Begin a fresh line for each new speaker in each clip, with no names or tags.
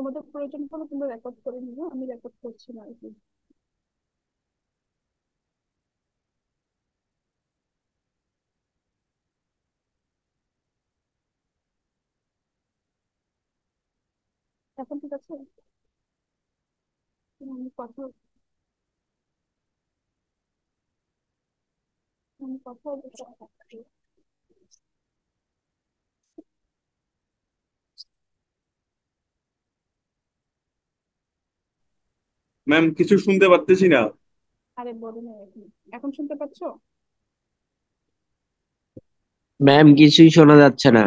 তোমাদের প্রয়োজন হলে তোমরা রেকর্ড করে নিও, আমি রেকর্ড করছি না আর কি। এখন ঠিক আছে? আমি কথা আমি কথা বলতে
ম্যাম কিছু শুনতে পারতেছি না।
আরে বলো না এখন। এখন শুনতে পাচ্ছো?
ম্যাম কিছুই শোনা যাচ্ছে না।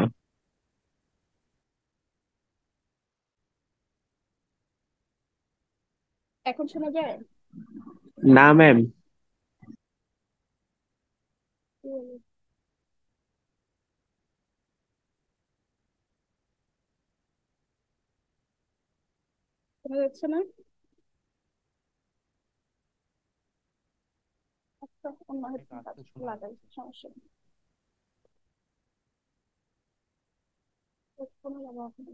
এখন শোনা যায়?
না ম্যাম।
উম, শোনা যাচ্ছে না? আচ্ছা, অন্য হেডফোন লাগাই, সমস্যা নেই। হেডফোনে লাগাও এখন।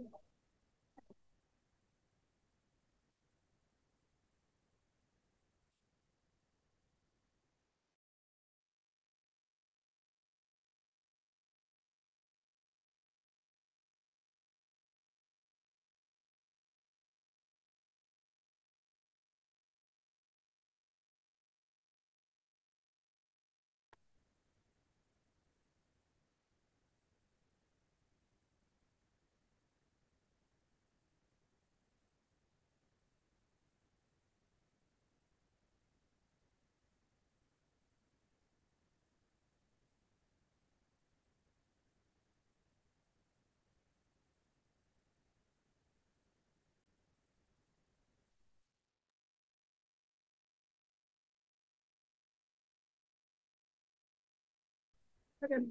থাকেন।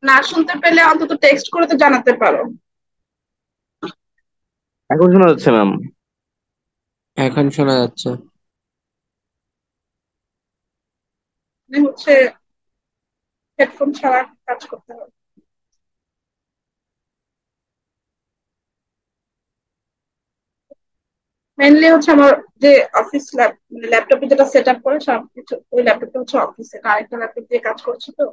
না শুনতে পেলে অন্তত টেক্সট করে তো জানাতে পারো।
এখন শোনা যাচ্ছে ম্যাম। এখন শোনা যাচ্ছে।
মানে হচ্ছে হেডফোন ছাড়া কাজ করতে হবে। মেইনলি হচ্ছে আমার যে অফিস ল্যাপটপে যেটা সেট আপ করে সবকিছু ওই ল্যাপটপটা হচ্ছে অফিসে, আরেকটা ল্যাপটপ দিয়ে কাজ করছি তো।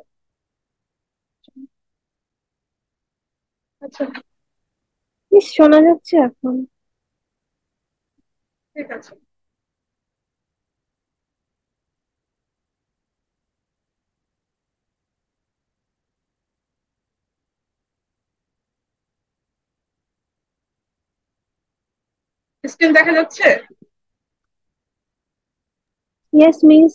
আচ্ছা,
বেশ শোনা যাচ্ছে এখন।
ঠিক আছে। স্ক্রিন দেখা যাচ্ছে?
Yes miss.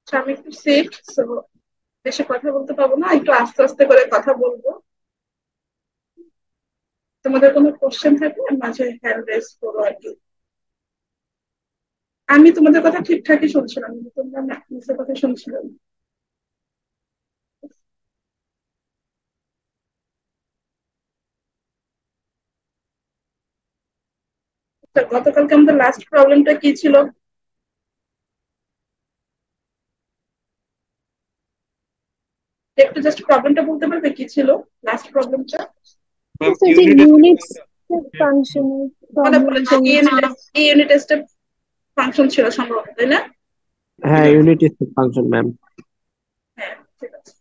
আচ্ছা, আমি একটু সিক, বেশি কথা বলতে পারবো না, একটু আস্তে আস্তে করে কথা বলবো। তোমাদের কোনো কোশ্চেন থাকলে মাঝে হ্যান্ড রেজ করো আর কি। আমি তোমাদের কথা ঠিকঠাকই শুনছিলাম, কিন্তু তোমরা নিজের কথা শুনছিলে না। আচ্ছা, গতকালকে আমাদের লাস্ট প্রবলেমটা কি ছিল? একটু জাস্ট প্রবলেমটা বলতে পারবে কি ছিল লাস্ট প্রবলেমটা?
ম্যাম
ওই যে
ইউনিট
ইউনিট ফাংশনের
বলে
প্রবলেম
বলে যে
হয়েছে।
এই ইউনিট টেস্টের ফাংশন ছিল সম্ভবত, তাই না?
হ্যাঁ, ইউনিট টেস্ট ফাংশন ম্যাম।
হ্যাঁ, ঠিক আছে।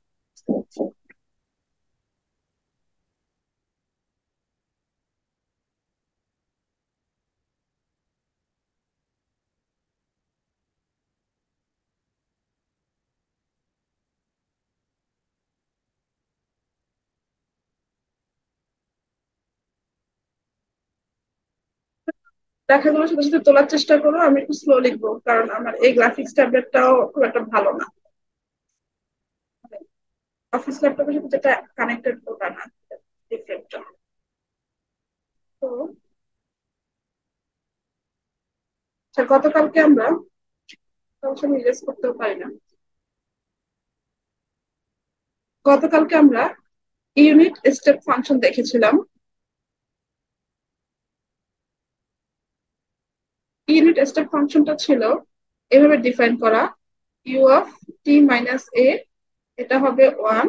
লেখাগুলো সাথে সাথে তোলার চেষ্টা করো, আমি একটু স্লো লিখবো কারণ আমার এই গ্রাফিক্স ট্যাবলেটটাও খুব একটা ভালো না। অফিস ল্যাপটপের সাথে যেটা কানেক্টেড ওটা না, ডিফারেন্ট। তো গতকালকে আমরা অবশ্য ইরেজ করতেও পারি না, গতকালকে আমরা ইউনিট স্টেপ ফাংশন দেখেছিলাম। ইউনিট স্টেপ ফাংশনটা ছিল এভাবে ডিফাইন করা, ইউ অফ টি মাইনাস এ, এটা হবে 1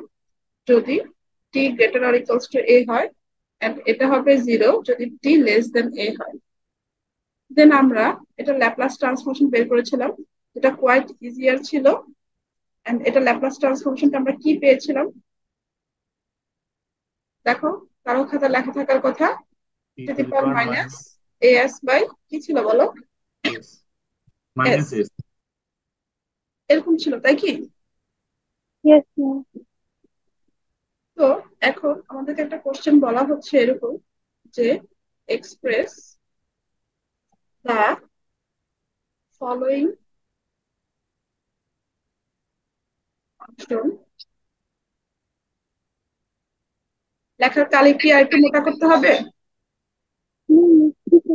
যদি টি গ্রেটার অর ইকুয়ালস টু এ হয়, এন্ড এটা হবে 0 যদি টি লেস দেন এ হয়। দেন আমরা এটা ল্যাপ্লাস ট্রান্সফরমেশন বের করেছিলাম, যেটা কোয়াইট ইজিয়ার ছিল। এন্ড এটা ল্যাপ্লাস ট্রান্সফরমেশনটা আমরা কি পেয়েছিলাম দেখো, কারো খাতা লেখা থাকার কথা,
e
to
to
the
the
power
power
minus
minus
A s by কি ছিল বলো,
এস
এস,
মাইনাস এস।
এরকম ছিল তাই কি?
Yes, ma'am.
তো এখন আমাদেরকে একটা কোশ্চেন বলা হচ্ছে এরকম যে এক্সপ্রেস দ্য ফলোইং ফাংশন, লেখার কালি কি আর একটু মোটা করতে হবে?
ঠিক আছে।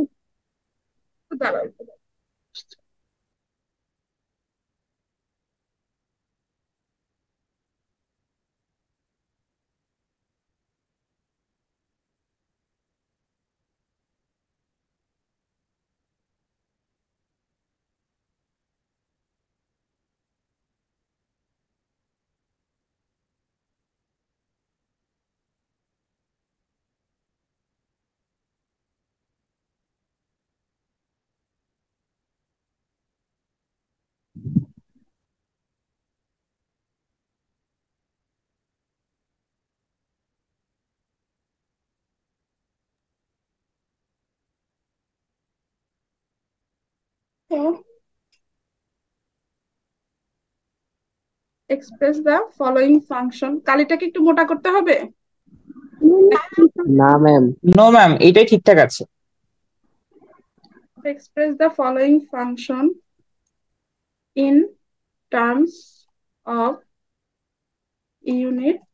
দাঁড়াও, তো এক্সপ্রেস দ্য ফলোইং ফাংশন, কালিটাকে একটু মোটা করতে হবে।
না ম্যাম।
নো ম্যাম, এইটাই ঠিকঠাক আছে।
Express the following function in terms of unit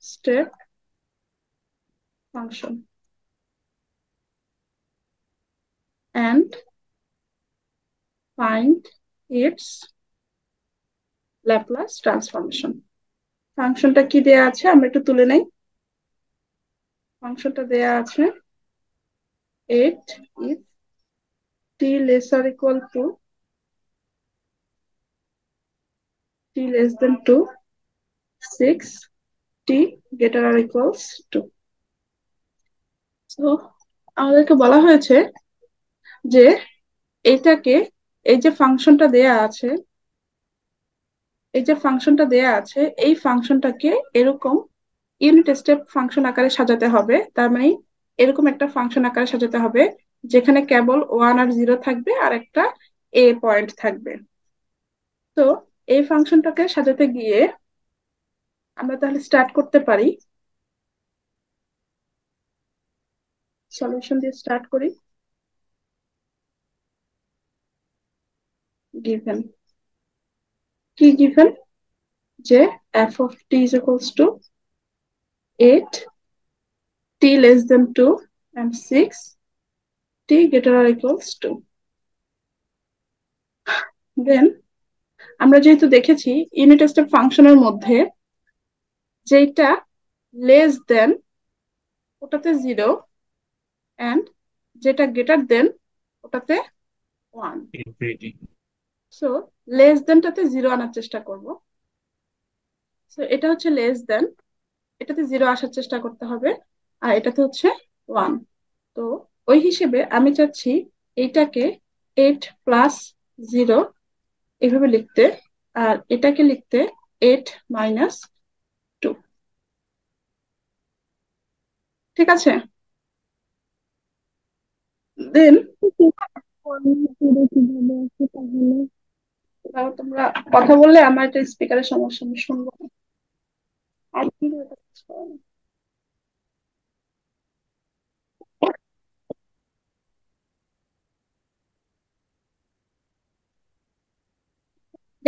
step function and find its Laplace transformation. ফাংশনটা কি দেয়া আছে আমরা একটু তুলে নেই। ফাংশনটা দেয়া আছে 8 if t lesser equal to t less than 2, 6 t greater or equals to। তো আমাদেরকে বলা হয়েছে যে এইটাকে, এই যে ফাংশনটা দেয়া আছে, এই যে ফাংশনটা দেয়া আছে এই ফাংশনটাকে এরকম ইউনিট স্টেপ ফাংশন আকারে সাজাতে হবে। তার মানে এরকম একটা ফাংশন আকারে সাজাতে হবে যেখানে কেবল 1 আর 0 থাকবে আর একটা এ পয়েন্ট থাকবে। তো এই ফাংশনটাকে সাজাতে গিয়ে আমরা তাহলে স্টার্ট করতে পারি, সলিউশন দিয়ে স্টার্ট করি। গিভেন কি গিভেন, যে f of t is equals to 8 t less than 2 and 6 t greater or equals to। দেন আমরা যেহেতু দেখেছি ইউনিট স্টেপ ফাংশনের মধ্যে যেটা লেস দেন ওটাতে 0 এন্ড যেটা গ্রেটার দেন ওটাতে 1।
ইনফিনিটি।
সো লেস দেনটাতে 0 আনার চেষ্টা করব। সো এটা হচ্ছে লেস দেন, এটাতে 0 আসার চেষ্টা করতে হবে, আর এটাতে হচ্ছে 1। তো ওই হিসেবে আমি চাচ্ছি এইটাকে 8 প্লাস 0 এভাবে লিখতে, আর এটাকে লিখতে 8 মাইনাস 2। ঠিক আছে? দেন
কিভাবে আছে তাহলে?
তোমরা কথা বললে আমার একটা স্পিকারের সমস্যা, আমি শুনবো না। আর কি করে কাজ করে না।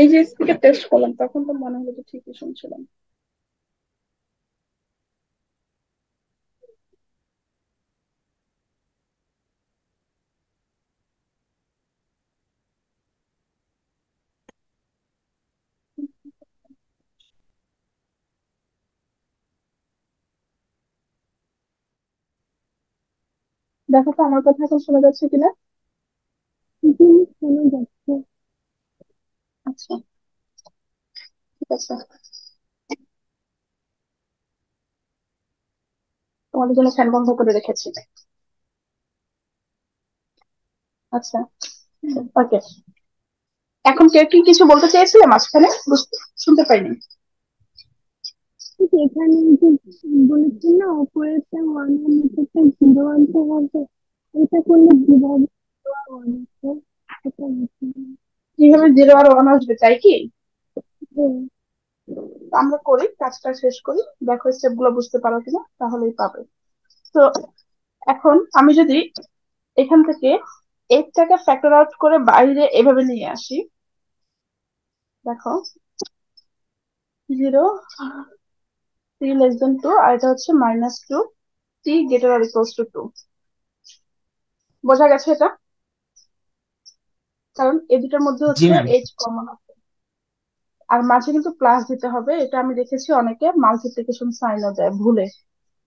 এই যে স্পিকার টেস্ট করলাম তখন তো মনে হলো যে ঠিকই শুনছিলাম। দেখো তো আমার কথা এখন শোনা যাচ্ছে কিনা।
জি, শোনা যাচ্ছে।
আচ্ছা, ঠিক আছে, তোমাদের জন্য ফ্যান বন্ধ করে রেখেছি। আচ্ছা, ওকে। এখন কেউ কি কিছু বলতে চেয়েছিলে মাঝখানে? শুনতে পাইনি।
ঠিক এখানে যে বলেছেন না, উপরেরটা ওয়ান আর নিচেরটা জিরো আনতে হবে, এটা করলে কিভাবে ওয়ান আসবে সেটা বুঝি না।
কিভাবে 0 আর 1 আসবে তাই কি?
হ্যাঁ,
তো আমরা করি, কাজটা শেষ করি, দেখো স্টেপ গুলো বুঝতে পারো কিনা, তাহলেই পাবে। তো এখন আমি যদি এখান থেকে 8টাকে ফ্যাক্টর আউট করে বাইরে এভাবে নিয়ে আসি, দেখো 0, t 2 আর এটা হচ্ছে -2, t 2। বোঝা গেছে এটা? কারণ এই দুটার মধ্যে
জি
হচ্ছে
ম্যাম।
8 কমন আছে, আর মাঝে কিন্তু প্লাস দিতে হবে। এটা আমি দেখেছি অনেকে মাল্টিপ্লিকেশন সাইনও দেয় ভুলে।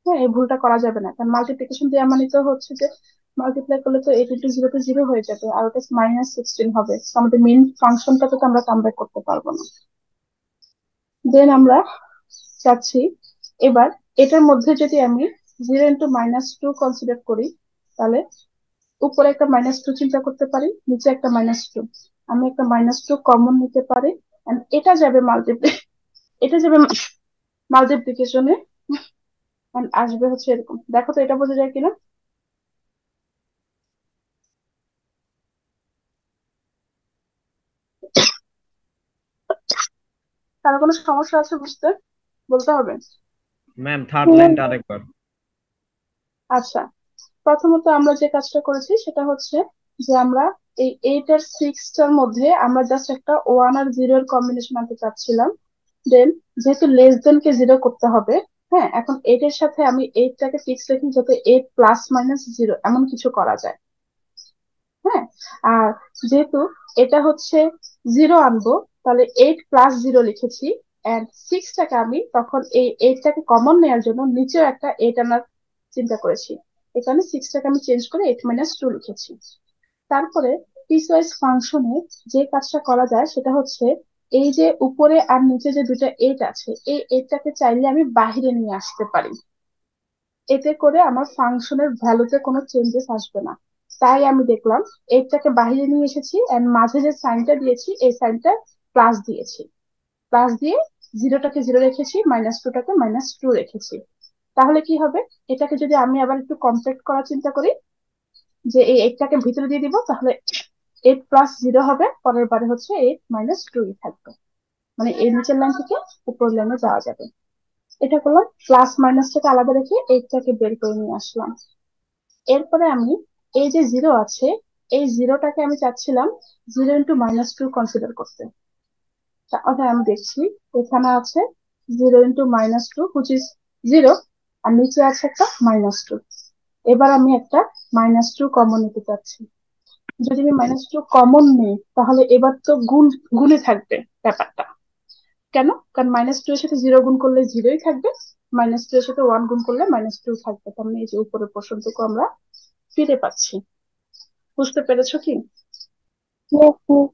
হ্যাঁ, এই ভুলটা করা যাবে না, কারণ মাল্টিপ্লিকেশন দেওয়া মানে তো হচ্ছে যে মাল্টিপ্লাই করলে তো 8 × 0 তে 0 হয়ে যাবে, আর ওটা -16 হবে। তো আমাদের মেইন ফাংশনটাকে তো আমরা কামব্যাক করতে পারবো না। দেন আমরা চাচ্ছি এবার এটার মধ্যে যদি আমি 0 × -2 কনসিডার করি, তাহলে উপরে একটা -2 চিন্তা করতে পারি, নিচে একটা -2। আমি একটা -2 কমন নিতে পারি, and এটা যাবে এটা যাবে মাল্টিপ্লিকেশনে, and আসবে হচ্ছে এরকম। দেখো তো এটা বোঝা যায় কিনা। কারো কোনো সমস্যা আছে বুঝতে? বলতে হবে।
ম্যাম থার্ড লাইনটা আরেকবার।
আচ্ছা, প্রথমত আমরা যে কাজটা করেছি সেটা হচ্ছে যে আমরা এই 8 আর 6টার মধ্যে আমরা জাস্ট একটা 1 আর 0 এর কম্বিনেশন আনতে চাচ্ছিলাম। দেন যেহেতু লেস দেন কে 0 করতে হবে, হ্যাঁ, এখন 8 এর সাথে আমি 8টাকে ফিক্স রেখে যাতে 8 ± 0 এমন কিছু করা যায়। হ্যাঁ, আর যেহেতু এটা হচ্ছে 0 আনবো, তাহলে 8 + 0 লিখেছি, এন্ড 6টাকে আমি তখন এই 8টাকে কমন নেওয়ার জন্য নিচেও একটা 8 আনার চিন্তা করেছি। এখানে 6টাকে আমি চেঞ্জ করে 8 - 2 লিখেছি। তারপরে পিসওয়াইজ ফাংশনে যে কাজটা করা যায় সেটা হচ্ছে এই যে উপরে আর নিচে যে দুটো 8 আছে, এই 8টাকে চাইলে আমি বাইরে নিয়ে আসতে পারি। এতে করে আমার ফাংশনের ভ্যালুতে কোনো চেঞ্জেস আসবে না। তাই আমি দেখলাম 8টাকে বাইরে নিয়ে এসেছি, এন্ড মাঝে যে সাইনটা দিয়েছি এই সাইনটা প্লাস দিয়েছি। প্লাস দিয়ে 0টাকে 0 রেখেছি, -2টাকে -2 রেখেছি। তাহলে কি হবে? এটাকে যদি আমি আবার একটু কমপ্লিট করার চিন্তা করি, যে এই 8টাকে ভিতরে দিয়ে দিব, তাহলে 8 + 0 হবে, পরের বারে হচ্ছে 8 - 2 থাকবে। মানে এই নিচের লাইন থেকে উপর লাইনে যাওয়া যাবে। এটা করলাম, প্লাস মাইনাসটাকে আলাদা রেখে 8টাকে বের করে নিয়ে আসলাম। এরপরে আমি এই যে 0 আছে, এই 0টাকে আমি চাচ্ছিলাম 0 × -2 কনসিডার করতে। তাহলে আমি দেখছি এখানে আছে 0 × -2 which is 0, আর নিচে আছে একটা -2। এবার আমি একটা -2 কমন নিতে চাচ্ছি। যদি আমি -2 কমন নিই, তাহলে এবার তো গুণে থাকবে ব্যাপারটা। কেন? কারণ -2 এর সাথে 0 গুণ করলে 0ই থাকবে, -2 এর সাথে 1 গুণ করলে -2 থাকবে। তার মানে এই যে উপরের পোর্শনটুকু আমরা ফিরে পাচ্ছি। বুঝতে পেরেছো কি?
yes, yes.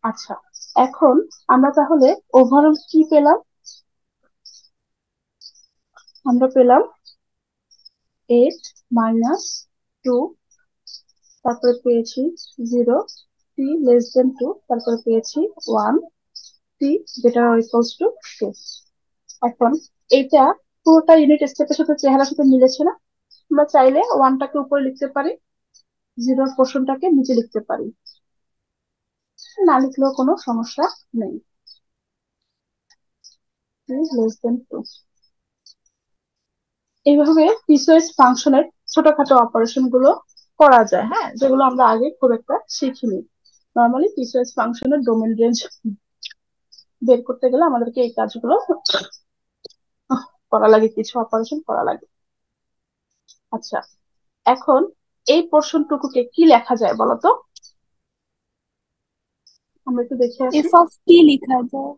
আচ্ছা, এখন আমরা তাহলে ওভারঅল কি পেলাম? আমরা পেলাম 8 - 2, তারপরে পেয়েছি 0, t 2, তারপরে পেয়েছি 1, t 2। এখন এটা পুরোটা ইউনিট স্টেপের সাথে চেহারার সাথে মিলেছে না? আমরা চাইলে 1টাকে উপরে লিখতে পারি, 0 পোর্শনটাকে নিচে লিখতে পারি, না লিখলেও কোনো সমস্যা নেই। t <2। এইভাবে পিসওয়াইজ ফাংশনের ছোটখাটো অপারেশন গুলো করা যায়, হ্যাঁ, যেগুলো আমরা আগে খুব একটা শিখিনি। নর্মালি পিসওয়াইজ ফাংশনের ডোমেন রেঞ্জ বের করতে গেলে আমাদেরকে এই কাজগুলো করা লাগে, কিছু অপারেশন করা লাগে। আচ্ছা, এখন এই পোর্শনটুকুকে কি লেখা যায় বলতো? আমরা একটু দেখে আসি।
f of t লেখা যায়।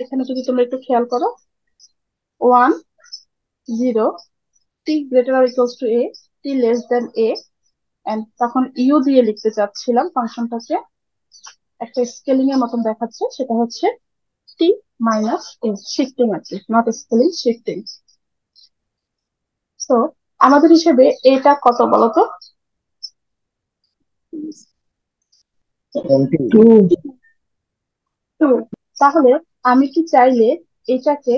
এখানে যদি তোমরা একটু খেয়াল করো, 1, 0, t > a, t less than A, and তখন ইউ দিয়ে লিখতে চাচ্ছিলাম ফাংশনটাকে, একটা স্কেলিং এর মতন দেখাচ্ছে, সেটা হচ্ছে টি মাইনাস এ, শিফটিং আর কি, নট স্কেলিং, শিফটিং। তো আমাদের হিসেবে এটা কত বলতো? 2। তাহলে আমি কি চাইলে এটাকে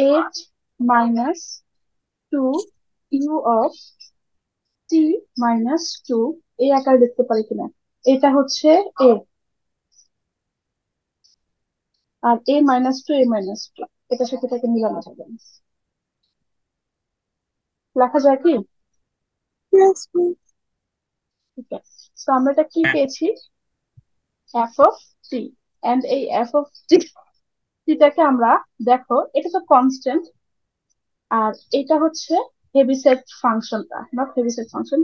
8 - 2 ইউ অফ টি মাইনাস 2 এই আকারে লিখতে পারি কিনা? এটা হচ্ছে এ, আর a - 2 এটার সাথে এটাকে মিলানো যাবে না। লেখা যায় কি?
Yes, please.
ঠিক আছে, তো আমরা এটা কি পেয়েছি? F of T. এন্ড এই এফ অফ টিটাকে আমরা, দেখো এটা তো কনস্ট্যান্ট, আর এটা হচ্ছে হেভিসেট ফাংশনটা, not Heaviside function,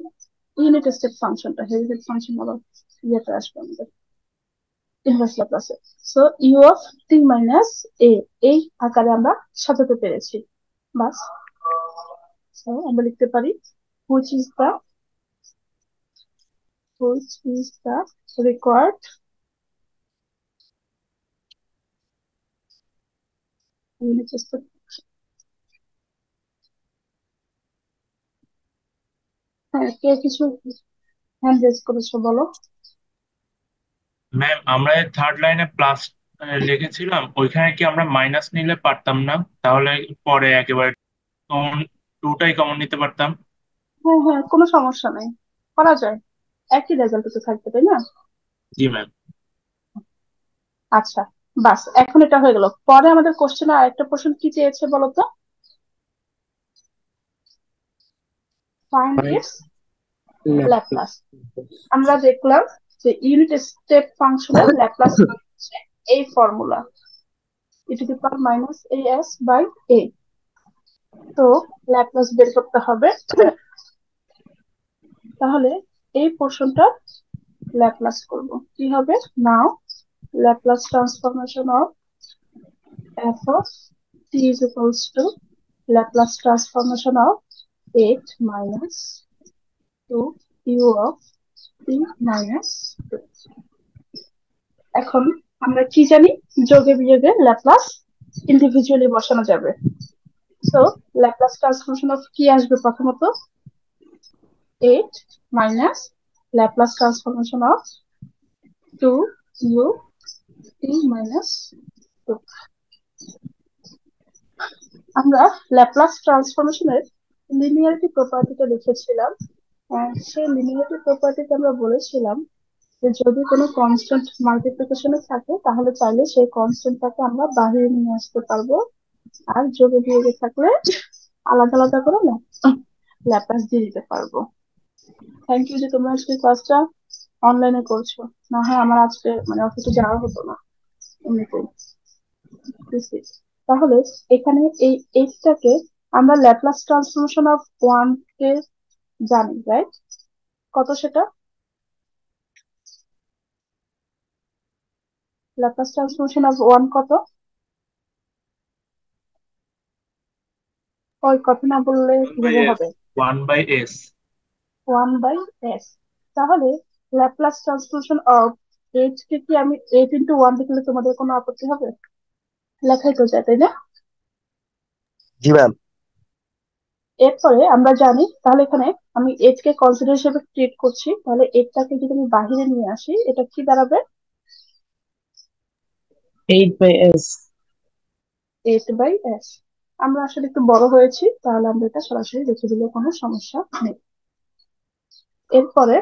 unit step ফাংশনটা। হেভিসেট ফাংশন আবার ইয়েতে আসবে আমাদের ইনভার্স ল্যাপ্লাসে। So u of t minus a এই আকারে আমরা সাজাতে পেরেছি, বাস। সো আমরা লিখতে পারি which is the required unit step. হ্যাঁ, কে কিছু হ্যান্ড রেজ করেছো বলো।
ম্যাম আমরা থার্ড লাইনে প্লাস লিখেছিলাম, ওইখানে কি আমরা মাইনাস নিলে পারতাম না? তাহলে পরে একেবারে কমন, টুটাই কমন নিতে পারতাম।
হ্যাঁ হ্যাঁ, কোনো সমস্যা নাই, করা যায়, একই রেজাল্ট তো থাকবে, তাই না?
জি ম্যাম।
আচ্ছা, বাস, এখন এটা হয়ে গেল। পরে আমাদের কোশ্চেনে আরেকটা প্রশ্ন কি চেয়েছে বলতো? Find it's Laplace. আমরা দেখলাম যে ইউনিট স্টেপ ফাংশনের ল্যাপ্লাস হচ্ছে এই ফর্মুলা, e⁻−as/a। তো ল্যাপ্লাস বের করতে হবে। তাহলে এই পোর্শনটা ল্যাপ্লাস করব, কি হবে? Now Laplace transformation of f of t is equals to Laplace transformation of 8 - 2 u of t minus 2। এখন আমরা কি জানি? যোগে বিয়োগে ল্যাপ্লাস ইন্ডিভিজুয়ালি বসানো যাবে। সো ল্যাপ্লাস ট্রান্সফরমেশন অফ কি আসবে? প্রথমত 8 minus Laplace transformation of 2 u t minus 2। আমরা ল্যাপ্লাস ট্রান্সফরমেশনের লিনিয়ারিটি প্রপার্টিটা লিখেছিলাম। সেই লিনিয়ারিটি প্রপার্টিতে আমরা বলেছিলাম যে যদি কোনো কনস্ট্যান্ট মাল্টিপ্লিকেশনে থাকে তাহলে চাইলে সেই কনস্ট্যান্টটাকে আমরা বাইরে নিয়ে আসতে পারবো, আর যোগে বিয়োগে থাকলে আলাদা আলাদা করে ল্যাপ্লাস দিয়ে দিতে পারবো। থ্যাংক ইউ যে তোমরা আজকে ক্লাসটা অনলাইনে করছো, না হয় আমার আজকে মানে অফিসে যাওয়া হতো না এমনিতেই। তাহলে এখানে এই এইটাকে আমরা ল্যাপ্লাস ট্রান্সফরমেশন অফ ওয়ান কে জানি, রাইট? কত সেটা? ল্যাপ্লাস ট্রান্সফরমেশন অফ ওয়ান কত? ওই কথা না বললে কিভাবে হবে?
1/s।
1/s। তাহলে ল্যাপ্লাস ট্রান্সফরমেশন অফ এইট কে কি আমি 8 × 1 লিখলে তোমাদের কোনো আপত্তি হবে? লেখাই তো যায়, তাই না?
জি ম্যাম।
এরপরে আমরা জানি, তাহলে এখানে আমি এইট কে কনসিডার হিসেবে ট্রিট করছি, তাহলে এইটটাকে যদি আমি বাহিরে নিয়ে আসি এটা কি দাঁড়াবে?
8/s।
8/s। আমরা আসলে একটু বড় হয়েছি, তাহলে আমরা এটা সরাসরি লিখে দিলে কোনো সমস্যা নেই। এরপরে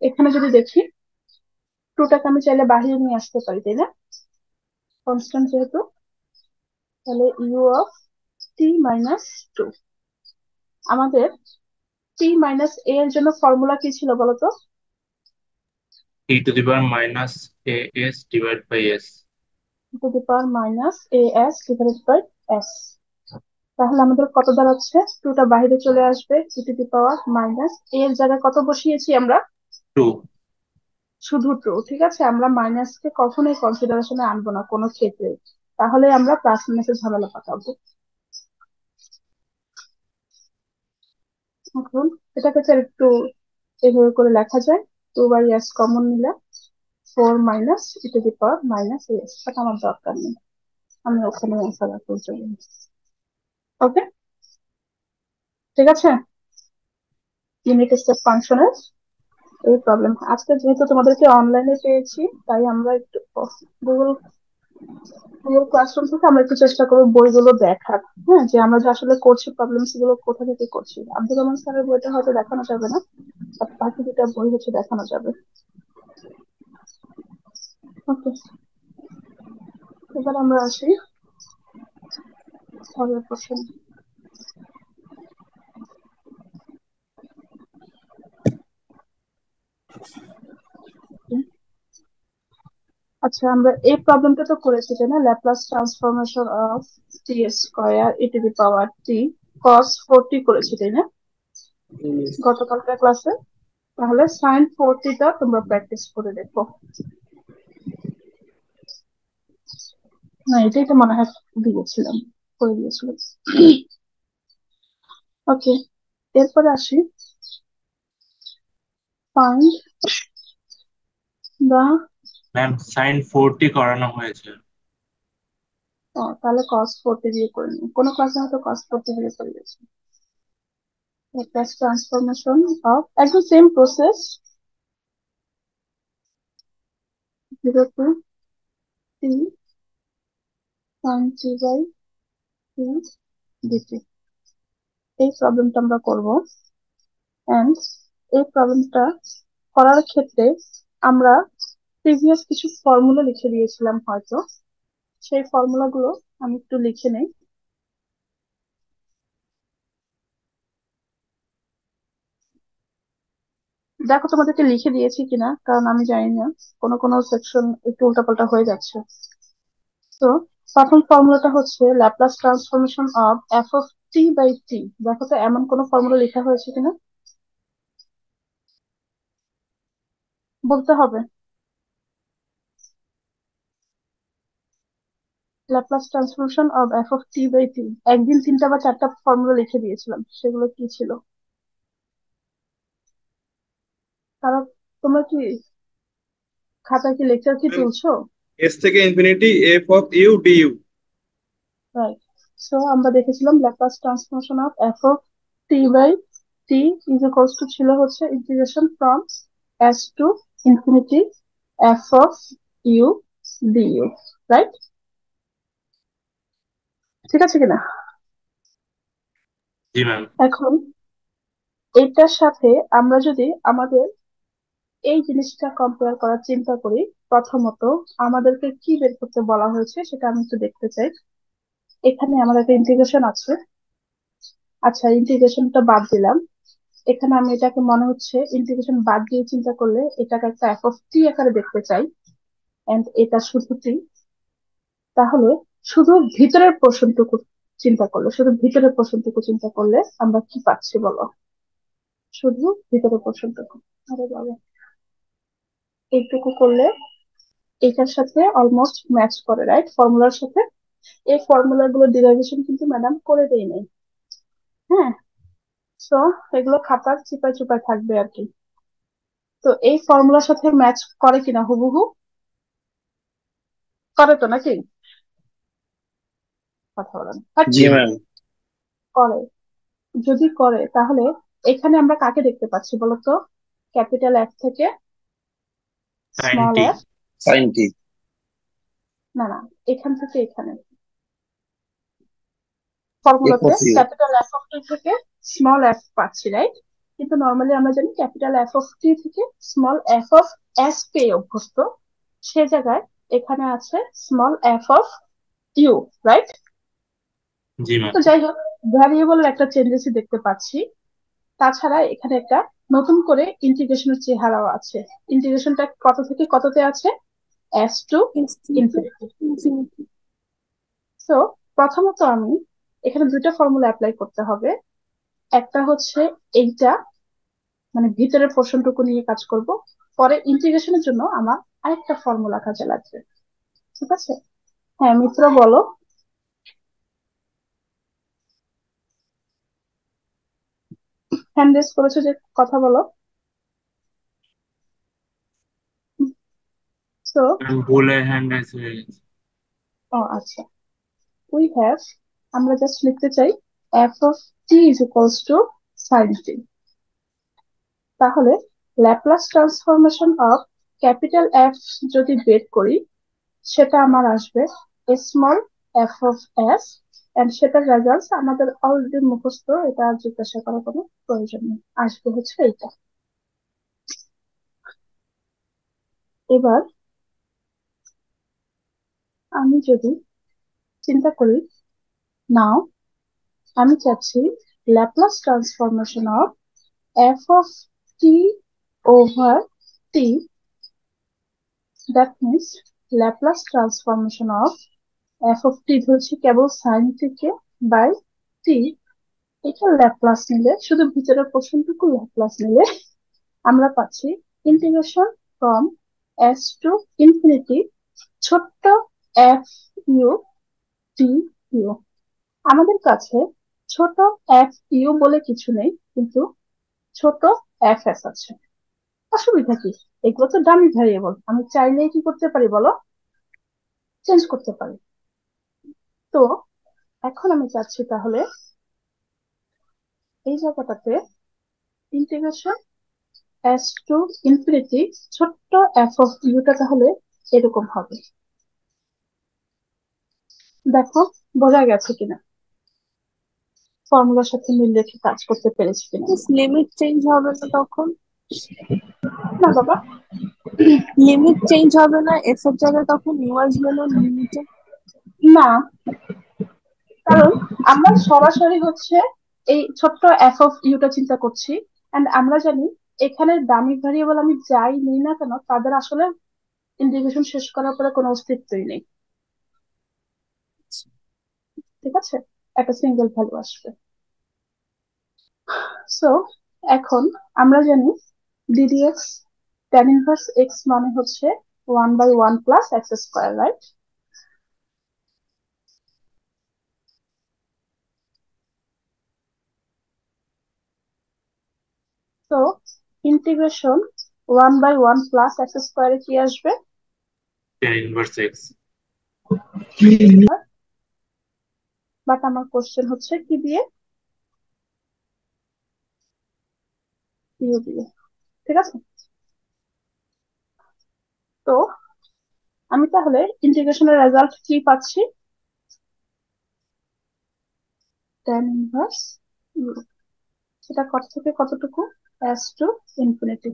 এখানে যদি দেখি, টুটাকে আমি চাইলে বাহিরে নিয়ে আসতে পারি, তাই না? কনস্ট্যান্ট যেহেতু, তাহলে ইউ অফ টি মাইনাস 2। আমাদের টি মাইনাস এ এর জন্য ফর্মুলা কি ছিল বলতো?
e⁻−as/s।
To the power minus A S divided by S. তাহলে আমাদের কত দাঁড়াচ্ছে? টুটা বাইরে চলে আসবে, e⁻−, এর জায়গায় কত বসিয়েছি আমরা?
2।
শুধু টু, ঠিক আছে। আমরা মাইনাসকে কখনোই কনসিডারেশনে আনবো না কোনো ক্ষেত্রে, তাহলে আমরা প্লাস মাইনাসের ঝামেলা পাকাবো। এখন এটাকে তো একটু এভাবে করে লেখা যায়, 2/s কমন নিলে 4 - e⁻⁻s, বাট আমার দরকার নেই, আমি ওখানে অ্যান্সার রাখতে চাই। ওকে, ঠিক আছে। ইউনিট স্টেপ ফাংশনের এই প্রবলেম আজকে যেহেতু তোমাদেরকে অনলাইনে পেয়েছি, তাই আমরা একটু গুগল গুগল ক্লাসরুম থেকে আমরা একটু চেষ্টা করবো বইগুলো দেখার, হ্যাঁ, যে আমরা যে আসলে করছি প্রবলেমস গুলো কোথা থেকে করছি। আব্দুর রহমান স্যারের বইটা হয়তো দেখানো যাবে না, বাট বাকি দুটা বই হচ্ছে দেখানো যাবে। ওকে, এবার আমরা আসি পরের প্রশ্ন। আচ্ছা, আমরা এই প্রবলেমটা তো করেছি তাই না, Laplace transformation of T square e⁻t cos 4t করেছি তাই না গতকালকার ক্লাসে। তাহলে সাইন 4t-টা তোমরা প্র্যাকটিস করে দেখো। না, এটাই তো মনে হয় দিয়েছিলাম, করে দিয়েছিলাম। ওকে, এরপরে আসি ফাইন্ড দা,
ম্যাম সাইন 4t করানো হয়েছে।
তাহলে cos 4t দিয়ে করে নিই, কোনো ক্লাসে হয়তো cos 4t দিয়ে করে দিয়েছি। ল্যাপ্লাস ট্রান্সফরমেশন অফ, একদম same process, 0 to t sin t/2 dt, এই প্রবলেমটা আমরা করব। এন্ড এই প্রবলেমটা করার ক্ষেত্রে আমরা প্রিভিয়াস কিছু ফর্মুলা লিখে দিয়েছিলাম হয়তো, সেই ফর্মুলা গুলো আমি একটু লিখে নেই। দেখো তোমাদেরকে লিখে দিয়েছি কিনা, কারণ আমি জানি না, কোনো কোনো সেকশন একটু উল্টাপাল্টা হয়ে যাচ্ছে। তো প্রথম ফর্মুলাটা হচ্ছে ল্যাপ্লাস ট্রান্সফরমেশন অফ f(t/t)। দেখো তো এমন কোনো ফর্মুলা লেখা হয়েছে কিনা, বলতে হবে। ল্যাপ্লাস ট্রান্সফরমেশন অফ f(t/t), একদিন 3টা বা 4টা ফর্মুলা লিখে দিয়েছিলাম, সেগুলো কি ছিল? কারণ তোমরা কি খাতায় কি লেকচার কি তুলছো?
এস থেকে ইনফিনিটি f(u)du।
রাইট, সো আমরা দেখেছিলাম Laplace transformation of f(t/t) is equals two ছিল হচ্ছে integration from s to infinity f(u) du, right? ঠিক আছে কিনা?
জি ম্যাম।
এখন এটার সাথে আমরা যদি আমাদের এই জিনিসটা কম্পেয়ার করার চিন্তা করি, প্রথমত আমাদেরকে কি বের করতে বলা হয়েছে সেটা আমি একটু দেখতে চাই। এখানে আমাদের একটা ইন্টিগ্রেশন আছে, আচ্ছা ইন্টিগ্রেশনটা বাদ দিলাম, এখানে আমি এটাকে মনে হচ্ছে ইন্টিগ্রেশন বাদ দিয়ে চিন্তা করলে এটাকে একটা f(t) আকারে দেখতে চাই, এন্ড এটা শুধু t। তাহলে শুধু ভিতরের পোর্শনটুকু চিন্তা করলে, শুধু ভিতরের পোর্শনটুকু চিন্তা করলে আমরা কি পাচ্ছি বলো? শুধু ভিতরের পোর্শনটুকু, আরে বাবা, এইটুকু করলে এটার সাথে অলমোস্ট ম্যাচ করে, রাইট, ফর্মুলার সাথে। এই ফর্মুলা গুলো ডিরাইভেশন কিন্তু ম্যাডাম করে দেই নাই, হ্যাঁ, সো এগুলো খাতার চিপায় চুপায় থাকবে আর কি। তো এই ফর্মুলার সাথে ম্যাচ করে কিনা হুবহু, করে তো নাকি? কথা বলেন।
জি ম্যাম।
করে, যদি করে তাহলে এখানে আমরা কাকে দেখতে পাচ্ছি বলতো? ক্যাপিটাল এফ থেকে
sign
small
tea.
F,
sign টি।
না না, এখান থেকে এখানে ফর্মুলাতে
f(u)।
ক্যাপিটাল এফ অফ টি থেকে স্মল এফ পাচ্ছি, রাইট? কিন্তু নর্মালি আমরা জানি ক্যাপিটাল এফ অফ টি থেকে স্মল এফ অফ এস পেয়ে অভ্যস্ত, সে জায়গায় এখানে আছে small F of U, right?
জি ম্যাম।
তো যাই হোক, ভ্যারিয়েবলের একটা চেঞ্জেসই দেখতে পাচ্ছি। তাছাড়া এখানে একটা নতুন করে ইন্টিগ্রেশনের চেহারাও আছে। ইন্টিগ্রেশনটা কত থেকে কততে আছে? S to infinity. সো প্রথমত আমি এখানে দুইটা ফর্মুলা অ্যাপ্লাই করতে হবে। একটা হচ্ছে এইটা, মানে ভিতরের পোর্শনটুকু নিয়ে কাজ করব, পরে ইন্টিগ্রেশনের জন্য আমার আরেকটা ফর্মুলা কাজে লাগবে, ঠিক আছে? হ্যাঁ মিত্র, বলো। হ্যান্ড রেজ করেছো যে, কথা বলো। সো
ভুলে হ্যান্ড রাইজ হয়ে গেছে।
ও আচ্ছা, উই হ্যাভ, আমরা জাস্ট লিখতে চাই f of t is equals to sine t. তাহলে Laplace transformation of capital F যদি বের করি, সেটা আমার আসবে small F of s, and সেটার রেজাল্ট আমাদের অলরেডি মুখস্থ, এটা আর জিজ্ঞাসা করার কোনো প্রয়োজন নেই, আসবে হচ্ছে এইটা। এবার আমি যদি চিন্তা করি, নাও আমি চাচ্ছি Laplace transformation of f of t over t, that means Laplace transformation of f of t ধরছি কেবল সাইন থেকে বাই টি, এটা ল্যাপ্লাস নিলে, শুধু ভিতরের পোর্শনটুকু ল্যাপ্লাস নিলে আমরা পাচ্ছি integration from S to infinity ছোট্ট এফ ইউ টি ইউ। আমাদের কাছে ছোট এফ ইউ বলে কিছু নেই, কিন্তু ছোট এফ এস আছে। অসুবিধা কি? এগুলো তো ডামি ভ্যারিয়েবল, আমি চাইলেই কি করতে পারি বলো, চেঞ্জ করতে পারি। তো এখন আমি চাচ্ছি তাহলে এই জায়গাটাতে ইন্টিগ্রেশন এস টু ইনফিনিটি ছোট্ট এফ অফ ইউটা তাহলে এরকম হবে। দেখো বোঝা গেছে কিনা, ফর্মুলার সাথে মিল রেখে কাজ করতে পেরেছি কিনা।
লিমিট চেঞ্জ হবে না তখন?
না বাবা,
লিমিট চেঞ্জ হবে না, এফ এর জায়গায় তখন ইউ আসবে না লিমিটে?
না, কারণ আমরা সরাসরি হচ্ছে এই ছোট্ট এফ অফ ইউটা চিন্তা করছি, এন্ড আমরা জানি এখানে ডামি ভ্যারিয়েবল আমি যাই নিই না কেন, তাদের আসলে ইন্টিগ্রেশন শেষ করার পরে কোনো অস্তিত্বই নেই। ঠিক আছে, একটা সিঙ্গেল ভ্যালু আসবে। সো এখন আমরা জানি ডিডিএক্স tan ইনভার্স এক্স মানে হচ্ছে 1/1 প্লাস এক্স স্কোয়ার, রাইট? তো ইন্টিগ্রেশন 1/1 প্লাস এক্স স্কোয়ারে কি আসবে?
tan inverse x.
বাট আমার কোশ্চেন হচ্ছে কি দিয়ে? ইউ দিয়ে। ঠিক আছে, তো আমি তাহলে ইন্টিগ্রেশনের রেজাল্ট কি পাচ্ছি? tan ইনভার্স ইউ, সেটা কত থেকে কতটুকু? S to infinity.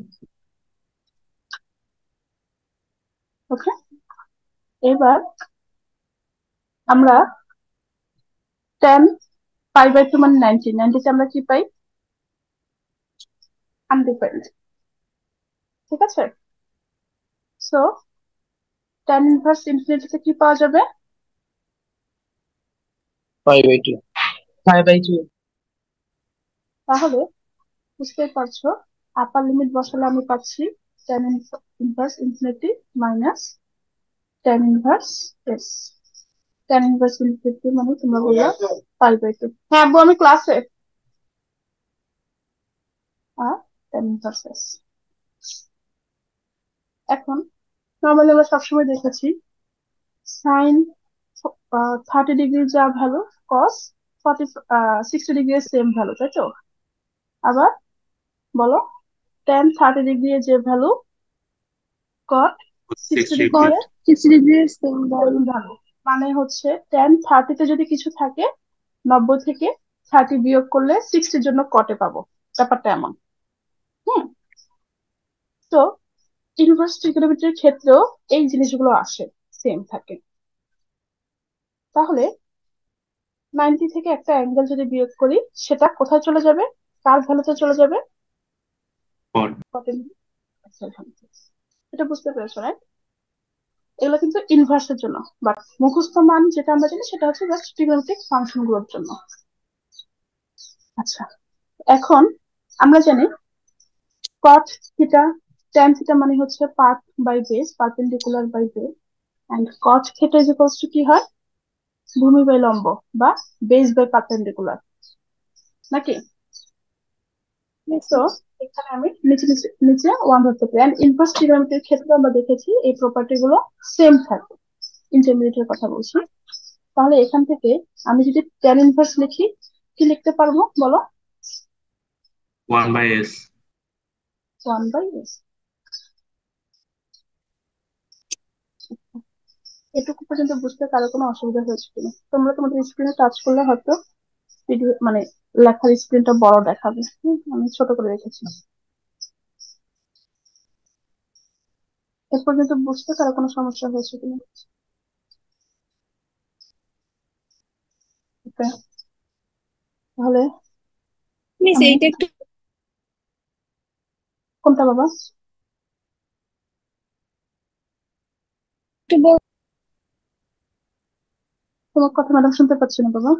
ওকে, এবার আমরা tan π/2 মানে 90, 90 তে আমরা কি পাই? আনডিফাইন্ড। ঠিক আছে, সো tan ইনভার্স ইনফিনিটিতে কি পাওয়া যাবে?
5/2।
5/2।
তাহলে বুঝতেই পারছো, আপার লিমিট বসালে আমি পাচ্ছি tan inverse infinity minus tan inverse S. tan inverse infinity মানে তোমরা বললা π/2। হ্যাঁ আব্বু, আমি ক্লাসে। আর tan ইনভার্স এস। এখন নর্মালি আমরা সবসময় দেখেছি সাইন 30 ডিগ্রি যা ভ্যালু, কস 60 ডিগ্রি সেম ভ্যালু, তাই তো? আবার বলো, tan 30 ডিগ্রি যে ভ্যালু, কট
60
60 degree
degree.
60 degree same
same value. মানে হচ্ছে tan 30তে যদি কিছু থাকে, 90 থেকে 30 বিয়োগ করলে 60 জন্য কটে পাবো, ব্যাপারটা এমন। হুম, তো ইনভার্স ট্রিগোনোমেট্রির ক্ষেত্রেও এই জিনিসগুলো আসে, সেম থাকে। তাহলে 90 থেকে একটা অ্যাঙ্গেল যদি বিয়োগ করি, সেটা কোথায় চলে যাবে? কার ভ্যালুতে চলে যাবে?
কট।
কটের ভ্যালুতে। এটা বুঝতে পেরেছো, রাইট? এগুলো কিন্তু ইনভার্সের জন্য, বাট মুখস্থ মান যেটা আমরা জানি সেটা হচ্ছে জাস্ট ট্রিগোনোমেট্রিক ফাংশন গুলোর জন্য। আচ্ছা, এখন আমরা জানি কট থিটা tan থিটা মানে হচ্ছে part by base, perpendicular by base, and cot theta is equals to কি হয়? ভূমি বাই লম্ব বা বেস বাই পারপেন্ডিকুলার, নাকি? তো এখানে আমি নিচে নিচে নিচে ওয়ান ধরতে পারি। এন্ড ইনভার্স ট্রিগোনোমেট্রির ক্ষেত্রে আমরা দেখেছি এই প্রপার্টি গুলো সেম থাকে। ইন্টারমিডিয়েটের কথা বলছি। তাহলে এখান থেকে আমি যদি ট্যান ইনভার্স লিখি, কি লিখতে পারবো বলো?
1/s।
1/s। এটুকু পর্যন্ত বুঝতে কারো কোনো অসুবিধা হয়েছে কিনা? তোমরা তোমাদের স্ক্রিনে টাচ করলে হয়তো ভিডিও মানে লেখার স্ক্রিনটা বড় দেখাবে। আমি ছোট করে রেখেছি। এ পর্যন্ত বুঝতে কারো কোনো সমস্যা হয়েছে কিনা? ওকে, তাহলে
মিস
আমি
এইটা একটু
কোনটা বাবা?
একটু বল।
তোমার কথা ম্যাডাম শুনতে পাচ্ছি না বাবা।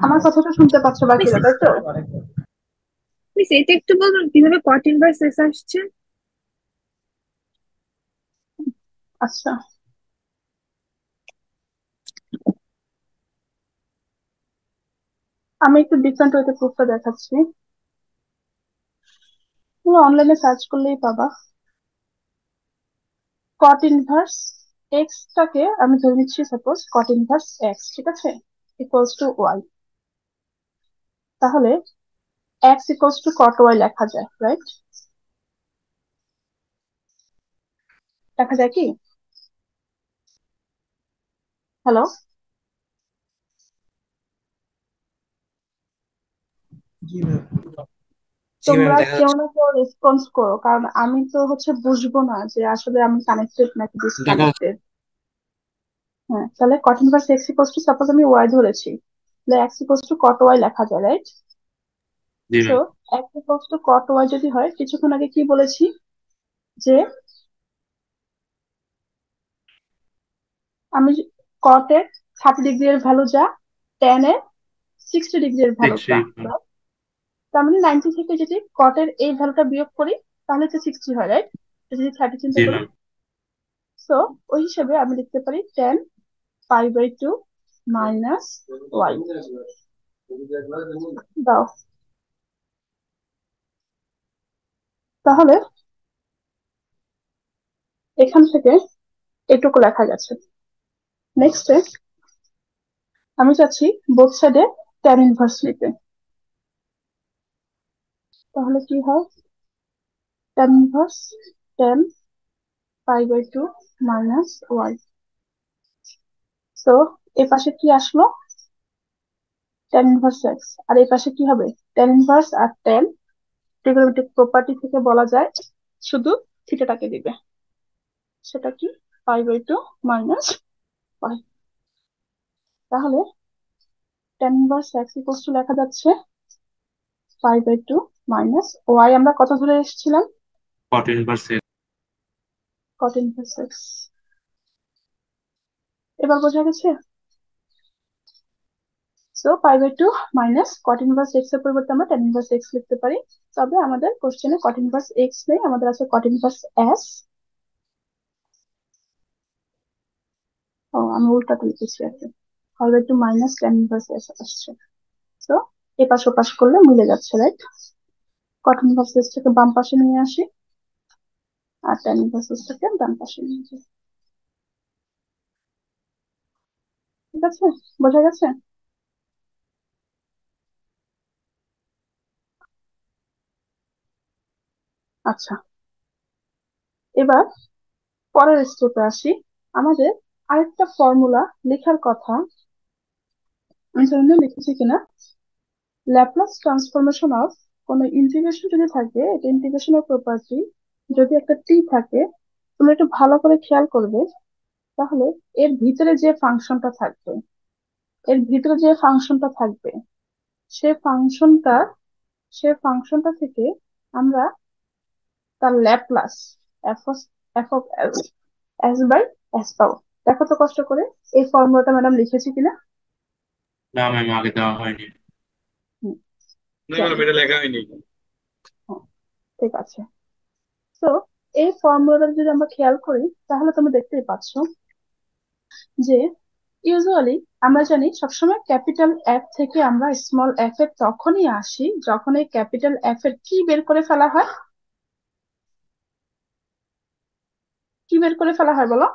আমার কথাটা শুনতে পাচ্ছ
মিস
বাকিরা, তাই তো?
মিস এটা একটু বলবেন কিভাবে কট ইনভার্স এস আসছে?
আচ্ছা, আমি একটু ডিফারেন্ট ওয়েতে প্রুফটা দেখাচ্ছি। তুমি অনলাইনে সার্চ করলেই পাবা। কট ইনভার্স এক্স টাকে আমি ধরে নিচ্ছি সাপোজ কট ইনভার্স এক্স, ঠিক আছে, ইকুয়ালস টু ওয়াই। তাহলে X equals to cot Y লেখা যায়, রাইট? লেখা যায় কি? হ্যালো,
জি ম্যাম। জি ম্যাম,
তোমরা
দেখা
কেউ
যাচ্ছে।
না কেউ রেসপন্স করো, কারণ আমি তো বুঝবো না যে আসলে আমি কানেক্টেড নাকি
দেখা যাচ্ছে।
ডিসকানেক্টেড। হ্যাঁ, তাহলে cot inverse x equals to suppose আমি ওয়াই ধরেছি, তাহলে X equals to cot Y লেখা যায়, রাইট?
জি
so
ma'am.
X equals to cot Y যদি হয়, কিছুক্ষণ আগে কি বলেছি যে আমি কট এর 30 ডিগ্রি এর ভ্যালু যা, টেন এর 60 ডিগ্রি এর ভ্যালু তা,
6
right? তার মানে 90 থেকে যদি কট এর এই ভ্যালুটা বিয়োগ করি তাহলে তো 60 হয়, রাইট? যদি 30 চিন্তা
জি
করি,
ম্যাম।
সো ওই হিসেবে আমি লিখতে পারি 10 π/2 মাইনাস ওয়াই। দাও, তাহলে এখান থেকে এটুকু লেখা গেছে। নেক্সট আমি চাচ্ছি বোথ সাইডে ট্যান ইনভার্স নিতে। তাহলে কি হয়? Tan inverse 10 π/2 minus y. তো এ পাশে কি আসলো? Tan inverse x. আর এই পাশে কি হবে? ট্যান ইনভার্স আর ট্যান ট্রিগোনোমেট্রিক প্রপার্টি থেকে বলা যায় শুধু থিটাটাকে দিবে। সেটা কি? π/2 মাইনাস ওয়াই। তাহলে tan inverse x equals to লেখা যাচ্ছে π/2 মাইনাস ওয়াই। আমরা কত ধরে এসেছিলাম?
Cot inverse.
Cot inverse x. এবার বোঝা গেছে? So π/2 minus cot inverse x এর পরিবর্তে আমরা ট্যান ইনভার্স এক্স লিখতে পারি। তবে আমাদের কোশ্চেনে কট ইনভার্স এক্স নেই, আমাদের আছে কট ইনভার্স এস। ও, আমি উল্টাতে লিখেছি আর কি। π/2 মাইনাস ট্যান ইনভার্স এস আসছে। তো এপাশ ওপাশ করলে মিলে যাচ্ছে, রাইট? কট ইনভার্স এক্সটাকে বাম পাশে নিয়ে আসি আর ট্যান ইনভার্স এক্সটাকে ডান পাশে নিয়ে আসি। ঠিক আছে, বোঝা গেছে? আচ্ছা, এবার পরের স্টেপে আসি। আমাদের আরেকটা ফর্মুলা লেখার কথা, আমি জানি না লিখেছি কিনা। ল্যাপ্লাস ট্রান্সফরমেশন অফ কোন ইন্টিগ্রেশন যদি থাকে, এটা ইন্টিগ্রেশনের প্রপার্টি, যদি একটা টি থাকে, তুমি একটু ভালো করে খেয়াল করবে। তাহলে এর ভিতরে যে ফাংশনটা থাকবে, এর ভিতরে যে ফাংশনটা থাকবে সে ফাংশনটা সে ফাংশনটা থেকে আমরা তার Laplace F F of S by S পাবো। দেখো তো কষ্ট করে এই ফর্মুলাটা ম্যাডাম লিখেছি কিনা।
না ম্যাম, আগে দেওয়া হয়নি।
হুম,
না
চলো,
ম্যাডাম, এটা লেখা হয়নি।
হ্যাঁ, ঠিক আছে। তো এই ফর্মুলাটা যদি আমরা খেয়াল করি তাহলে তুমি দেখতেই পাচ্ছ যে ইউজুয়ালি আমরা জানি সবসময় ক্যাপিটাল এফ থেকে আমরা স্মল এফ এর তখনই আসি যখন এই ক্যাপিটাল এফ এর কি বের করে ফেলা হয়, কি বের করে ফেলা হয় বলো?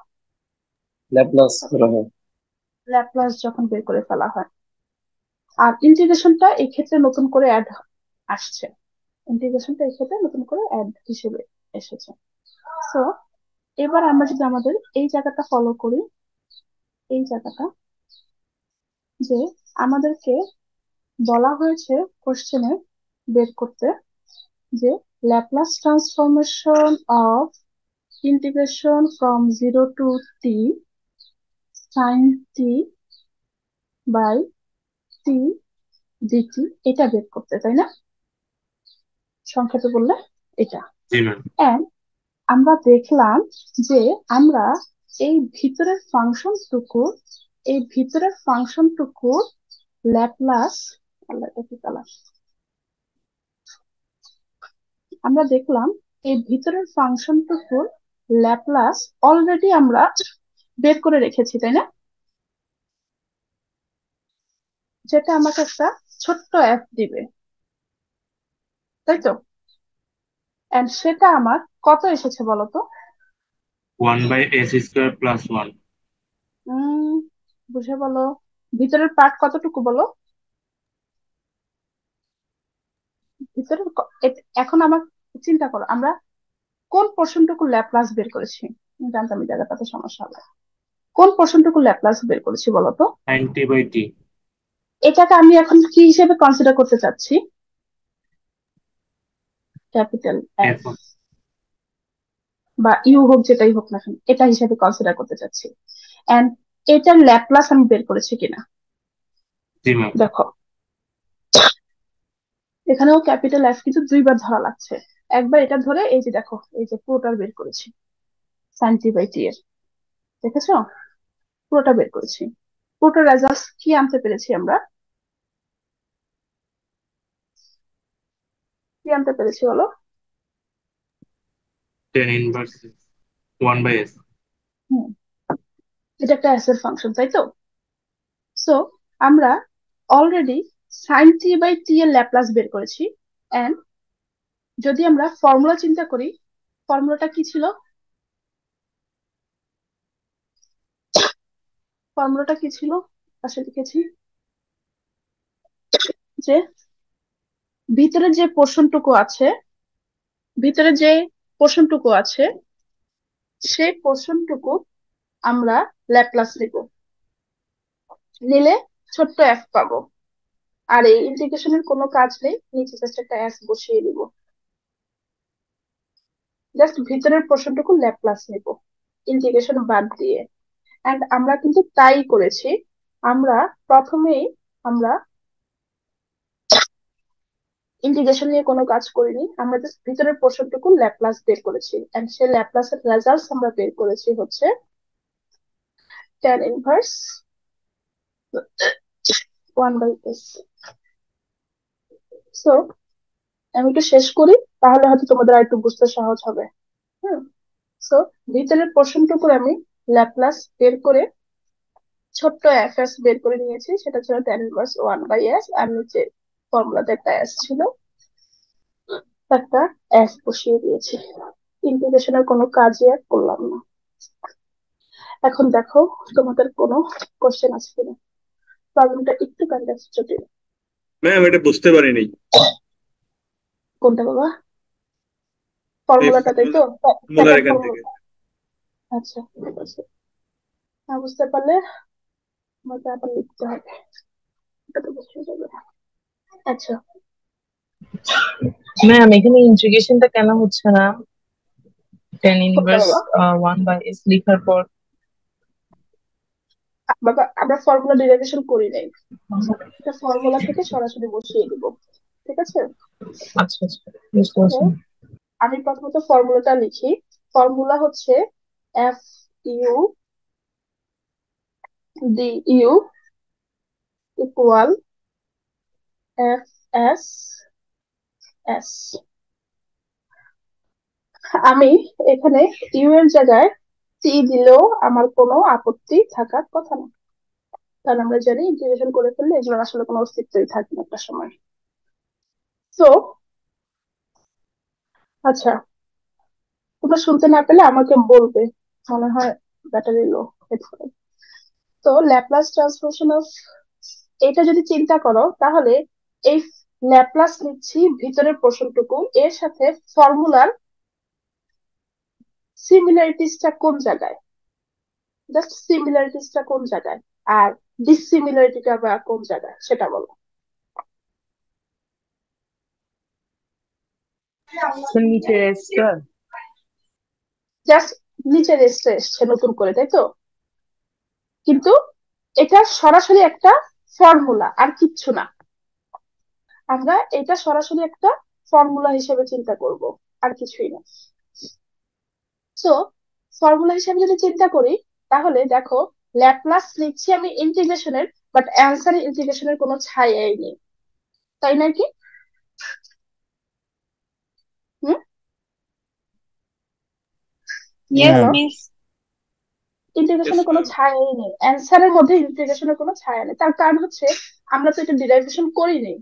ল্যাপ্লাস ধরা হয়।
ল্যাপ্লাস যখন বের করে ফেলা হয়। আর ইন্টিগ্রেশনটা এই ক্ষেত্রে নতুন করে অ্যাড আসছে, ইন্টিগ্রেশনটা এই ক্ষেত্রে নতুন করে অ্যাড হিসেবে এসেছে। সো এবার আমরা যদি আমাদের এই জায়গাটা ফলো করি, এই জায়গাটা যে আমাদেরকে বলা হয়েছে কোশ্চেনে বের করতে যে Laplace transformation of integration from 0 to t sin t by t dt, এটা বের করতে, তাই না? সংক্ষেপে বললে এটা।
জি ম্যাম।
And আমরা দেখলাম যে আমরা এই ভিতরের ফাংশনটুকু ল্যাপ্লাস, আমরা দেখলাম এই ভিতরের ফাংশনটুকুর ল্যাপ্লাস অলরেডি আমরা বের করে রেখেছি, তাই না? যেটা আমাকে একটা ছোট্ট এফ দিবে, তাই তো? এন্ড সেটা আমার কত এসেছে বলতো?
1/s² + 1।
বুঝে বলো, ভিতরের পার্ট কতটুকু বলো? ভিতরের এখন আমার চিন্তা করো, আমরা কোন পোর্শনটুকু ল্যাপ্লাস বের করেছি? আমি জানতাম এই জায়গাটাতে সমস্যা হবে। কোন পোর্শনটুকু ল্যাপ্লাস বের করেছি বলতো?
sin t/t।
এটাকে আমি এখন কি হিসেবে কনসিডার করতে চাচ্ছি? ক্যাপিটাল এফ
f
বা ইউ হোক, যেটাই হোক না কেন, এটা হিসেবে কনসিডার করতে চাচ্ছি। এন্ড এটার ল্যাপ্লাস আমি বের করেছি কিনা
জি ম্যাম।
দেখো, এখানেও ক্যাপিটাল এফ কিন্তু দুইবার ধরা লাগছে। একবার এটা ধরে এই যে দেখো, এই যে পুরোটার বের করেছি sin t/t এর, দেখেছো? পুরোটা বের করেছি। পুরোটা রেজাল্ট কি আনতে পেরেছি আমরা? কি আনতে পেরেছি বলো?
tan inverse 1/s।
হুম, এটা একটা এস এর ফাংশন, তাই তো? সো আমরা অলরেডি sin t/t এর ল্যাপ্লাস বের করেছি। এন্ড যদি আমরা ফর্মুলা চিন্তা করি, ফর্মুলাটা কি ছিল? ফর্মুলাটা কি ছিল? পাশে লিখেছি যে ভিতরে যে পোর্শনটুকু আছে, ভিতরে যে পোর্শনটুকু আছে সেই পোর্শনটুকু আমরা ল্যাপ্লাস নিব, নিলে ছোট্ট এফ পাবো। আর এই ইন্টিগ্রেশনের কোনো কাজ নেই, নিচে জাস্ট একটা এস বসিয়ে দিব, জাস্ট ভিতরের পোর্শনটুকু ল্যাপ্লাস নিব ইন্টিগ্রেশন বাদ দিয়ে। এন্ড আমরা কিন্তু তাই করেছি। আমরা প্রথমেই আমরা ইন্টিগ্রেশন নিয়ে কোনো কাজ করিনি, আমরা জাস্ট ভিতরের পোর্শনটুকু ল্যাপ্লাস বের করেছি। এন্ড সেই ল্যাপ্লাসের রেজাল্টস আমরা বের করেছি হচ্ছে tan ইনভার্স 1/s। সো আমি একটু শেষ করি, তাহলে হয়তো তোমাদের আর একটু বুঝতে সহজ হবে। হুম, সো ভিতরের পোর্শনটুকু আমি ল্যাপ্লাস বের করে ছোট্ট এফএস বের করে নিয়েছি, সেটা ছিল tan ইনভার্স 1/s। আর নিচে ফর্মুলাতে একটা এস ছিল, একটা এস বসিয়ে দিয়েছি। ইন্টিগ্রেশনের কোনো কাজই আর করলাম না। এখন দেখো তোমাদের কোনো কোশ্চেন আছে কিনা। প্রবলেমটা একটু কাইন্ড জটিল।
ম্যাম এটা বুঝতে পারিনি।
কোনটা বাবা?
এই
ফর্মুলাটা, তাই তো?
ফর্মুলার
সেকেন্ড
এখান থেকে।
ফর্মুলা। আচ্ছা ঠিক আছে, না বুঝতে পারলে আমাকে আবার লিখতে হবে, এটা তো বুঝতে যাবে। আচ্ছা,
ম্যাম এখানে ইন্টিগ্রেশনটা কেন হচ্ছে না? tan
কোনটা
ইনভার্স
বাবা?
1/s লেখার পর।
বাবা আমরা ফর্মুলা ডেরিভেশন করি নাই, এটা ফর্মুলা থেকে সরাসরি বসিয়ে দিব, ঠিক আছে?
আচ্ছা আচ্ছা, বুঝতে
তো
পারছি।
আমি প্রথমত ফর্মুলাটা লিখি। ফর্মুলা হচ্ছে F U D U equal F S S. আমি এখানে ইউ এর জায়গায় টি দিলেও আমার কোনো আপত্তি থাকার কথা না, কারণ আমরা জানি ইন্টিগ্রেশন করে ফেললে এগুলোর আসলে কোনো অস্তিত্বই থাকে না একটা সময়। তো আচ্ছা, তোমরা শুনতে না পেলে আমাকে বলবে, মনে হয় ব্যাটারি লো। তো ল্যাপ্লাস ট্রান্সফরমেশন অফ এটা যদি চিন্তা করো, তাহলে এই ল্যাপ্লাস নিচ্ছি ভিতরের পোর্শনটুকু, এর সাথে ফর্মুলার সিমিলারিটিসটা কোন জায়গায়, জাস্ট সিমিলারিটিসটা কোন জায়গায়, আর ডিসিমিলারিটিটা বা কোন জায়গায় সেটা বলো।
নিচে স্কয়ার।
জাস্ট নিচে রেস্টে এসছে নতুন করে, তাই তো? কিন্তু এটা সরাসরি একটা ফর্মুলা, আর কিচ্ছু না। আমরা এটা সরাসরি একটা ফর্মুলা হিসেবে চিন্তা করব, আর কিছুই না। সো ফর্মুলা হিসেবে যদি চিন্তা করি, তাহলে দেখো ল্যাপ্লাস নিচ্ছি আমি ইন্টিগ্রেশনের, বাট অ্যান্সারে ইন্টিগ্রেশনের কোনো ছায়াই নেই, তাই নাকি? হুম,
হ্যাঁ
হ্যালো,
মিস।
Yes,
ইন্টিগ্রেশনের কোনো
ma'am.
ছায়াই নেই, অ্যান্সারের মধ্যে ইন্টিগ্রেশনের কোনো ছায়া নেই। তার কারণ হচ্ছে আমরা তো এটা ডিরাইভেশন করিনি।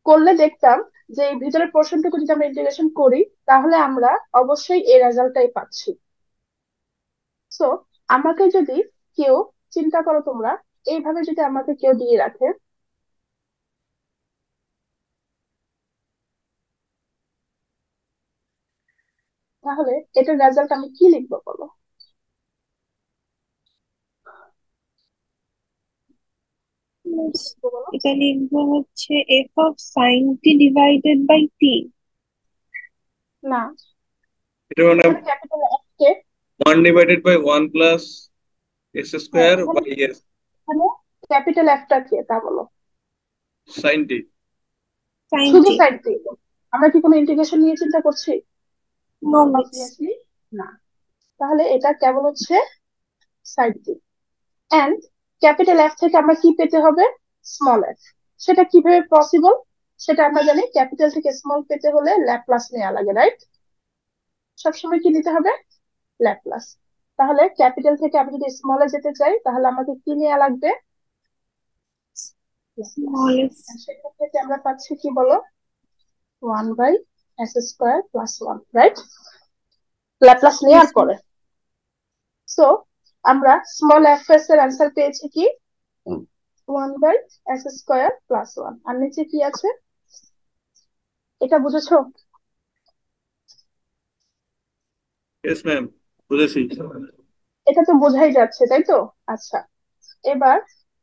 করলে দেখতাম যে এই ভিতরের পোর্শনটুকু যদি আমরা ইন্টিগ্রেশন করি, তাহলে আমরা অবশ্যই এই রেজাল্টটাই পাচ্ছি। সো আমাকে যদি কেউ, চিন্তা করো তোমরা, এইভাবে যদি আমাকে কেউ দিয়ে রাখে, তাহলে এটার রেজাল্ট আমি কি লিখবো বলো? কি লিখবো বলো?
এটা লিখবো হচ্ছে f of sine t divided by t.
না,
এটা মানে
এখানে ক্যাপিটাল এফ কে,
1 divided by 1 plus s
হ্যাঁ
square
এখানে
by s
এখানে ক্যাপিটাল এফটা কে তা বলো।
sin t.
সাইন
শুধু
টি।
সাইড দিয়ে, আমরা কি কোনো ইন্টিগ্রেশন নিয়ে চিন্তা করছি?
No miss.
অবভিয়াসলি না। তাহলে এটা কেবল হচ্ছে সাইড দিয়ে। এন্ড ক্যাপিটাল এফ থেকে আমরা কি পেতে হবে? Small F. সেটা কিভাবে পসিবল? সেটা আমরা জানি, ক্যাপিটাল থেকে স্মল পেতে হলে ল্যাপ্লাস নেওয়া লাগে, রাইট? সবসময় কি নিতে হবে? ল্যাপ্লাস। তাহলে ক্যাপিটাল থেকে আমি যদি স্মলে যেতে চাই, তাহলে আমাকে কি নেওয়া লাগবে? ল্যাপ্লাস।
Small S.
সেখান থেকে আমরা পাচ্ছি কি বলো? 1/s² + 1, right? ল্যাপ্লাস নেওয়ার পরে, সো আমরা স্মল এফ এর অ্যান্সার পেয়েছি কি? 1/s² + 1। আর নিচে কি আছে এটা বুঝেছো?
Yes, ma'am. বুঝেছি।
এটা তো বোঝাই যাচ্ছে, তাই তো? আচ্ছা, এবার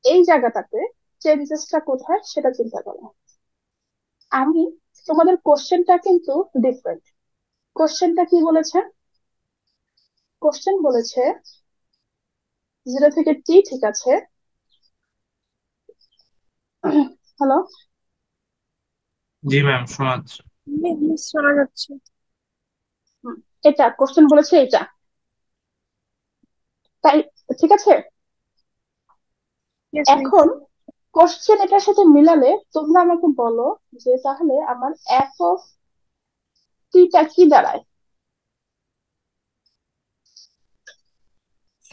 এই জায়গাটাতে চেঞ্জেসটা কোথায় সেটা চিন্তা করো। আমি, তোমাদের কোশ্চেনটা কিন্তু ডিফারেন্ট। কোশ্চেনটা কি বলেছে? কোশ্চেন বলেছে 0 থেকে টি, ঠিক আছে? হ্যালো,
জি ম্যাম, শোনাচ্ছি।
মিস শোনা যাচ্ছে।
এটা কোশ্চেন বলেছে এটা, তাই? ঠিক আছে,
ইয়েস মিস।
এখন কোশ্চেন এটার সাথে মিলালে তোমরা আমাকে বলো যে তাহলে আমার এফ অফ টিটা কি দাঁড়ায়?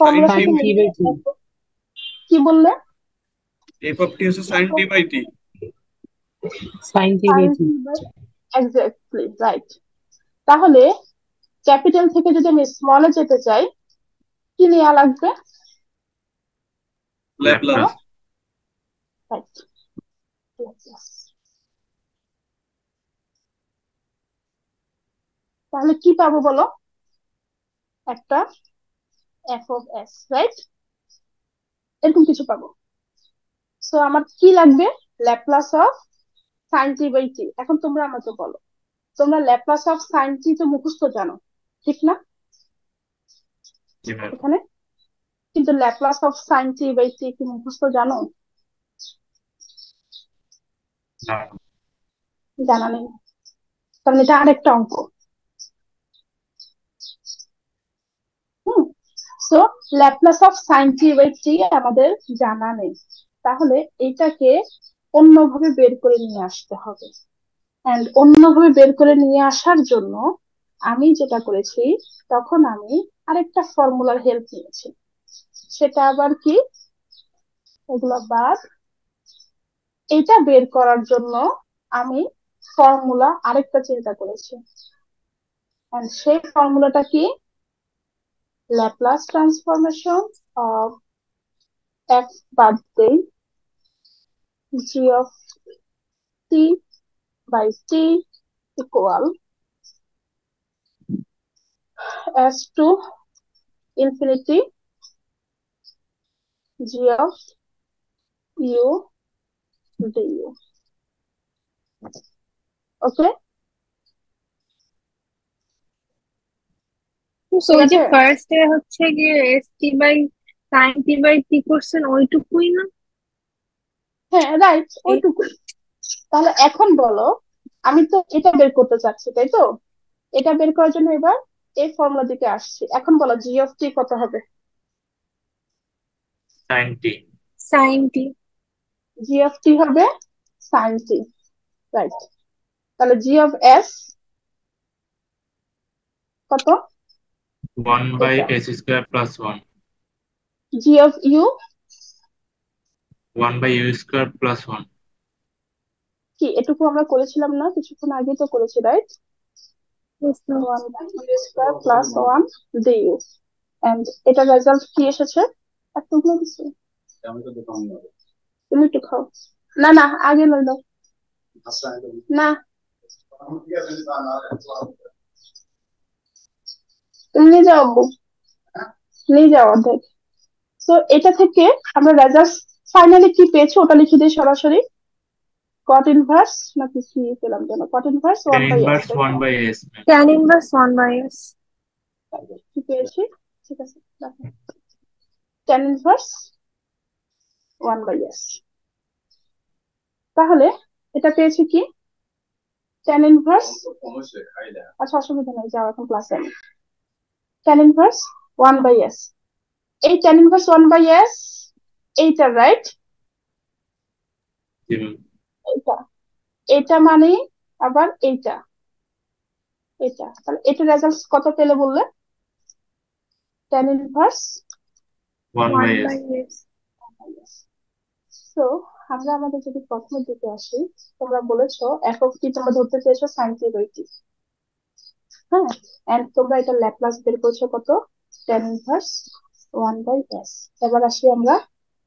sin
ফর্মুলার
t
সাথে
সাইন টি
মিলিয়ে
বাই টি।
কি বললে?
f of t হচ্ছে sin t by t.
Sine T by T.
Exactly right. তাহলে ক্যাপিটাল থেকে যদি আমি স্মলে যেতে চাই, কি নেওয়া লাগবে? বলো।
Laplace.
রাইট। তাহলে কি পাবো বলো? একটা এফ অফ এস, রাইট? এরকম কিছু পাবো। সো আমার কি লাগবে? Laplace of sine T by t. এখন তোমরা আমাকে বলো, তোমরা ল্যাপ্লাস অফ সাইন টি তো মুখস্থ জানো, ঠিক না?
জি ম্যাম।
এখানে কিন্তু Laplace of sine T by t কি মুখস্থ জানো?
না।
জানা নেই, কারণ এটা আরেকটা অঙ্ক। হুম, so Laplace of sine T by t আমাদের জানা নেই, তাহলে এটাকে অন্যভাবে বের করে নিয়ে আসতে হবে। এন্ড অন্যভাবে বের করে নিয়ে আসার জন্য আমি যেটা করেছি, তখন আমি আরেকটা ফর্মুলার হেল্প নিয়েছি। সেটা আবার কি? এগুলা বাদ। এটা বের করার জন্য আমি ফর্মুলা আরেকটা চিন্তা করেছি, and সেই ফর্মুলাটা কি? ল্যাপ্লাস ট্রান্সফরমেশন অফ x বাদ দেই, g of t by t equal s to infinity g of u du. ওকে,
তো
ঠিক
ওই যে
আছে।
ফার্স্টে হচ্ছে গিয়ে sin t/t করছেন ওইটুকুই না?
হ্যাঁ রাইট, ওইটুকু। তাহলে এখন বলো, আমি তো এটা বের করতে চাচ্ছি তাই তো, এটা বের করার জন্য এবার এই ফর্মুলা দিকে আসছি। এখন বলো জি অফ টি কত হবে?
sin t।
sin t।
G of t হবে সাইন টি, রাইট। তাহলে জি অফ এস কত?
1 by
এটা।
s square plus 1।
G of U
1 by u square plus 1।
কি এটুকু আমরা করেছিলাম না কিছুক্ষণ আগে? তো করেছি রাইট।
বুঝতে
one by U square plus one D U, and এটা রেজাল্ট কি এসেছে? এতগুলো দিচ্ছে, তুমি একটু খাও। না না, আগে লই দাও না, তুমি নিয়ে যাও আব্বু, নিয়ে যাও অর্ধেক। তো এটা থেকে আমরা রেজাল্ট ফাইনালি কি পেয়েছি ওটা লিখে দিই সরাসরি। কট ইনভার্স নাকি কি পেলাম যেন, cot inverse
tan
one by S,
inverse 1 by s।
tan inverse 1/s।
কি পেয়েছি? ঠিক আছে, tan inverse one by S. তাহলে এটা পেয়েছি কি? tan ইনভার্স, আচ্ছা অসুবিধা নেই, যাও এখন ক্লাসে। tan inverse one by S, এই tan inverse one by S এইটা রাইট,
জি ম্যাম।
এটা, এটা মানে আবার এইটা, এটা। তাহলে এটা রেজাল্ট কত পেলে বললে? tan inverse
1 by s।
1/s।
তো আমরা আমাদের যদি প্রথমের দিকে আসি, তোমরা বলেছো একক টি তোমরা ধরতে চেয়েছো সাইন টি বাই টি, হ্যাঁ, এন্ড তোমরা এটা ল্যাপ্লাস বের করছো কত? tan inverse one by S. এবার আসি আমরা,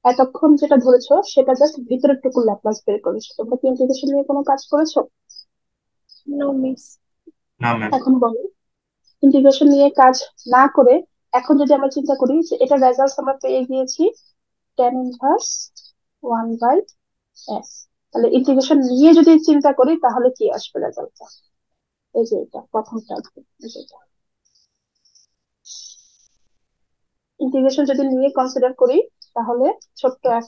এতক্ষণ যেটা ধরেছো সেটা জাস্ট ভিতরের টুকু ল্যাপ্লাস বের করেছো। তোমরা কি ইন্টিগ্রেশন নিয়ে কোনো কাজ করেছো?
No miss.
না ম্যাম।
এখন বলো, ইন্টিগ্রেশন নিয়ে কাজ না করে এখন যদি আমরা চিন্তা করি যে এটা রেজাল্ট আমরা পেয়ে গিয়েছি tan inverse one by S, তাহলে ইন্টিগ্রেশন নিয়ে যদি চিন্তা করি তাহলে কি আসবে রেজাল্টটা? এই যে এটা প্রথমটা আসবে, এই যে এটা। ইন্টিগ্রেশন যদি নিয়ে কনসিডার করি তাহলে ছোট্ট এস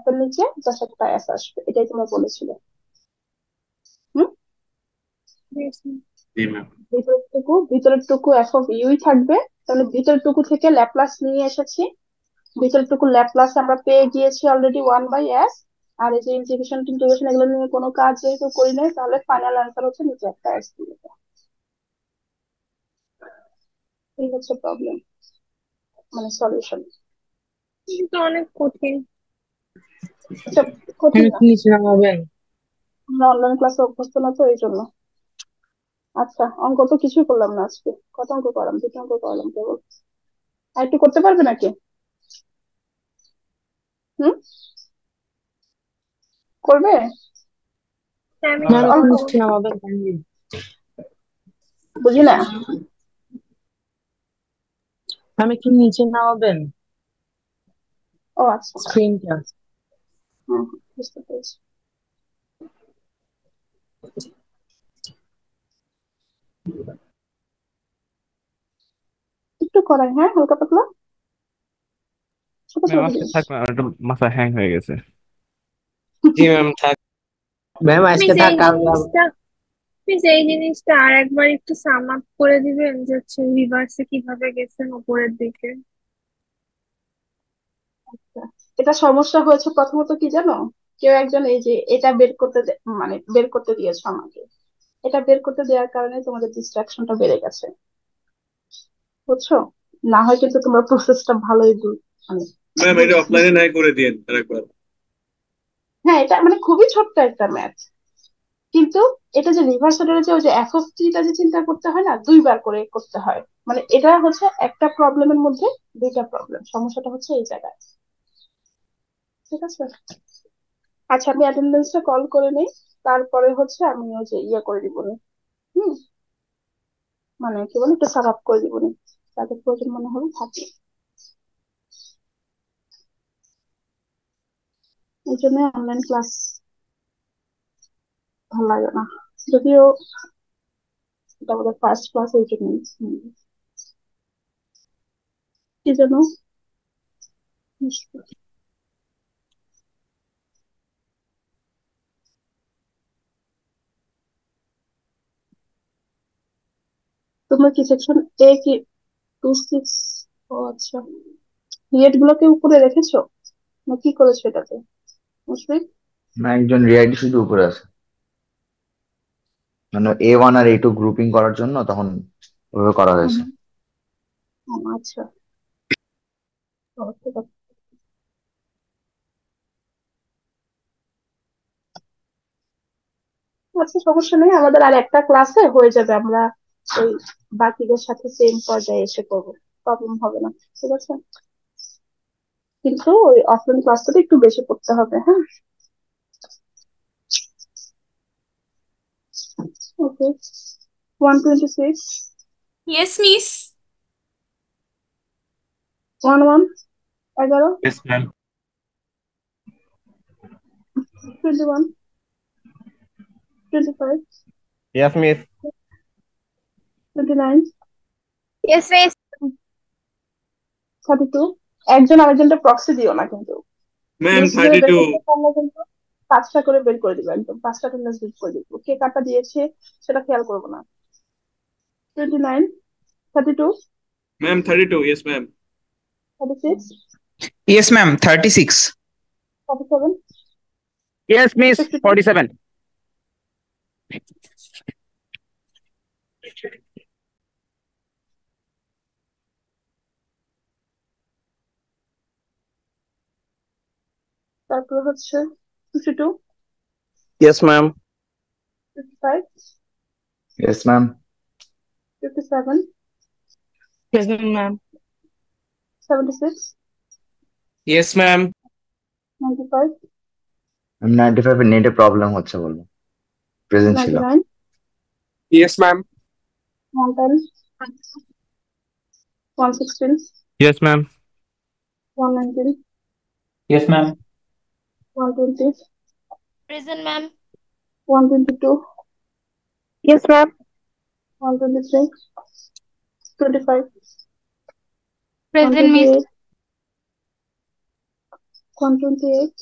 এর নিচে জাস্ট একটা এস আসবে, এটাই তোমরা বলেছিলে। হুম,
জি ম্যাম।
ভিতরের টুকু এফ অফ ইউই থাকবে। তাহলে ভিতরের টুকু থেকে ল্যাপ্লাস নিয়ে এসেছি, ভিতরের টুকু ল্যাপ্লাস আমরা পেয়ে গিয়েছি অলরেডি ওয়ান বাই এস। আর এই যে ইন্টিগ্রেশন টিন্টিগ্রেশন এগুলো নিয়ে কোনো কাজ যেহেতু করি নাই, তাহলে ফাইনাল আনসার হচ্ছে নিচে একটা এস দিয়ে দেবো। এই হচ্ছে প্রবলেম, মানে সলিউশন।
কিন্তু অনেক কঠিন।
এটা কঠিন না,
কি নিচে নামাবেন?
আমরা অনলাইন ক্লাসে অভ্যস্ত না তো এই জন্য। আচ্ছা, অঙ্ক তো কিছুই করলাম না আজকে। কত অঙ্ক করলাম? দুটো অঙ্ক করলাম কেবল। আর একটু করতে পারবে নাকি? হুম, করবে?
আমি
ম্যাম একটু
অল্প,
নিচে নামাবেন কাইন্ডলি।
বুঝি না।
ম্যাম একটু নিচে নামাবেন
ও আচ্ছা,
স্ক্রিনটা।
হুম, বুঝতে পেরেছি। একটু করাই, হ্যাঁ, হালকা পাতলা, ছোট
ম্যাম
ছোট
আজকে
জিনিস।
থাক ম্যাম, একটু মাথা হ্যাং হয়ে গেছে।
জি ম্যাম থাক।
ম্যাম আজকে
মিস
থাক,
এই
কালকে
জিনিসটা আর একবার একটু সাম আপ করে দিবেন যে হচ্ছে রিভার্সে কিভাবে গেছেন উপরের দিকে।
আচ্ছা, এটা সমস্যা হয়েছে প্রথমত কি জানো, কেউ একজন এই যে এটা বের করতে মানে বের করতে দিয়েছো আমাকে, এটা বের করতে দেওয়ার কারণে তোমাদের ডিস্ট্রাকশনটা বেড়ে গেছে, বুঝছো? না হয় কিন্তু তোমরা প্রসেসটা ভালোই মানে
ম্যাম এটা অফলাইনে নাই করে দিন আরেকবার।
হ্যাঁ, এটা মানে খুবই ছোট্ট একটা ম্যাথ, কিন্তু এটা যে রিভার্স অর্ডারে যে ওই যে এফ অফ টিটা যে চিন্তা করতে হয় না, দুইবার করে করতে হয়, মানে এটা হচ্ছে একটা প্রবলেমের মধ্যে দুইটা প্রবলেম, সমস্যাটা হচ্ছে এই জায়গায়। ঠিক আছে, আচ্ছা আমি অ্যাটেন্ডেন্সটা কল করে নেই, তারপরে হচ্ছে আমি ওই যে ইয়ে করে দিব নি। হুম, মানে কি বলে একটু সাব আপ করে দিব নি, তাদের প্রয়োজন মনে হলে থাকে। এই জন্য অনলাইন ক্লাস ভালো লাগে না, যদিও এটা আমাদের ফার্স্ট ক্লাস, এই জন্য কি যেন তোমরা কি সেকশন এ কি 26? ও আচ্ছা, রিয়েট গুলোকে উপরে রেখেছো না কি করেছো এটাতে মুশফিক?
না, একজন রিআইডি শুধু উপরে আছে, মানে A1 আর A2 গ্রুপিং করার জন্য তখন ওভাবে করা
হুম,
হয়েছে।
আচ্ছা, ও, ঠিক আছে। আচ্ছা সমস্যা নেই, আমাদের আর একটা ক্লাসে হয়ে যাবে, আমরা ওই বাকিদের সাথে সেম পর্যায়ে এসে করবো, প্রবলেম হবে না। ঠিক আছে, কিন্তু ওই অফলাইন ক্লাসটাতে একটু বেশি পড়তে হবে। হ্যাঁ, ওকে। 126,
Yes, miss.
11, 11,
yes ma'am.
21, 25,
Yes, miss.
29,
Yes, miss.
32। একজন আরেকজনটা প্রক্সি দিও না কিন্তু,
ম্যাম
লিস্ট ধরে বের
32।
করতে পারলে কিন্তু 5টা করে বের করে দিবে, একদম 5টা অ্যাটেন্ডেন্স বের করে দিব, কে কাটা দিয়েছে সেটা খেয়াল করবো না। 29, 32,
ma'am 32, yes ma'am.
36,
Yes, ma'am. 36.
47,
Yes, miss.
52।
47.
তারপর হচ্ছে 52,
Yes, ma'am.
55,
yes ma'am.
57,
Yes, ma'am.
76,
Yes, ma'am.
95,
আমি 95 এর নেটে প্রবলেম হচ্ছে বলবো, প্রেজেন্ট ছিল।
99,
Yes, ma'am.
110, 116,
Yes, ma'am.
119,
Yes, ma'am.
120,
Present, ma'am.
122,
Yes, ma'am.
123, 25,
Present, miss.
128, 128,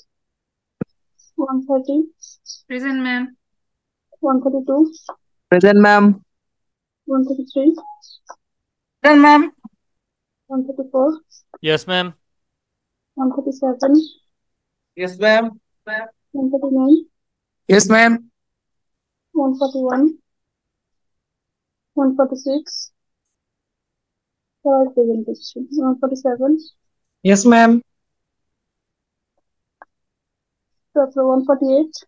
130,
Present, ma'am.
132,
Present, ma'am.
133,
Present, ma'am.
134,
Yes, ma'am.
137,
Yes, ma'am.
139,
Yes, ma'am.
141, 146, presentation, 147,
Yes, ma'am.
তারপর 148,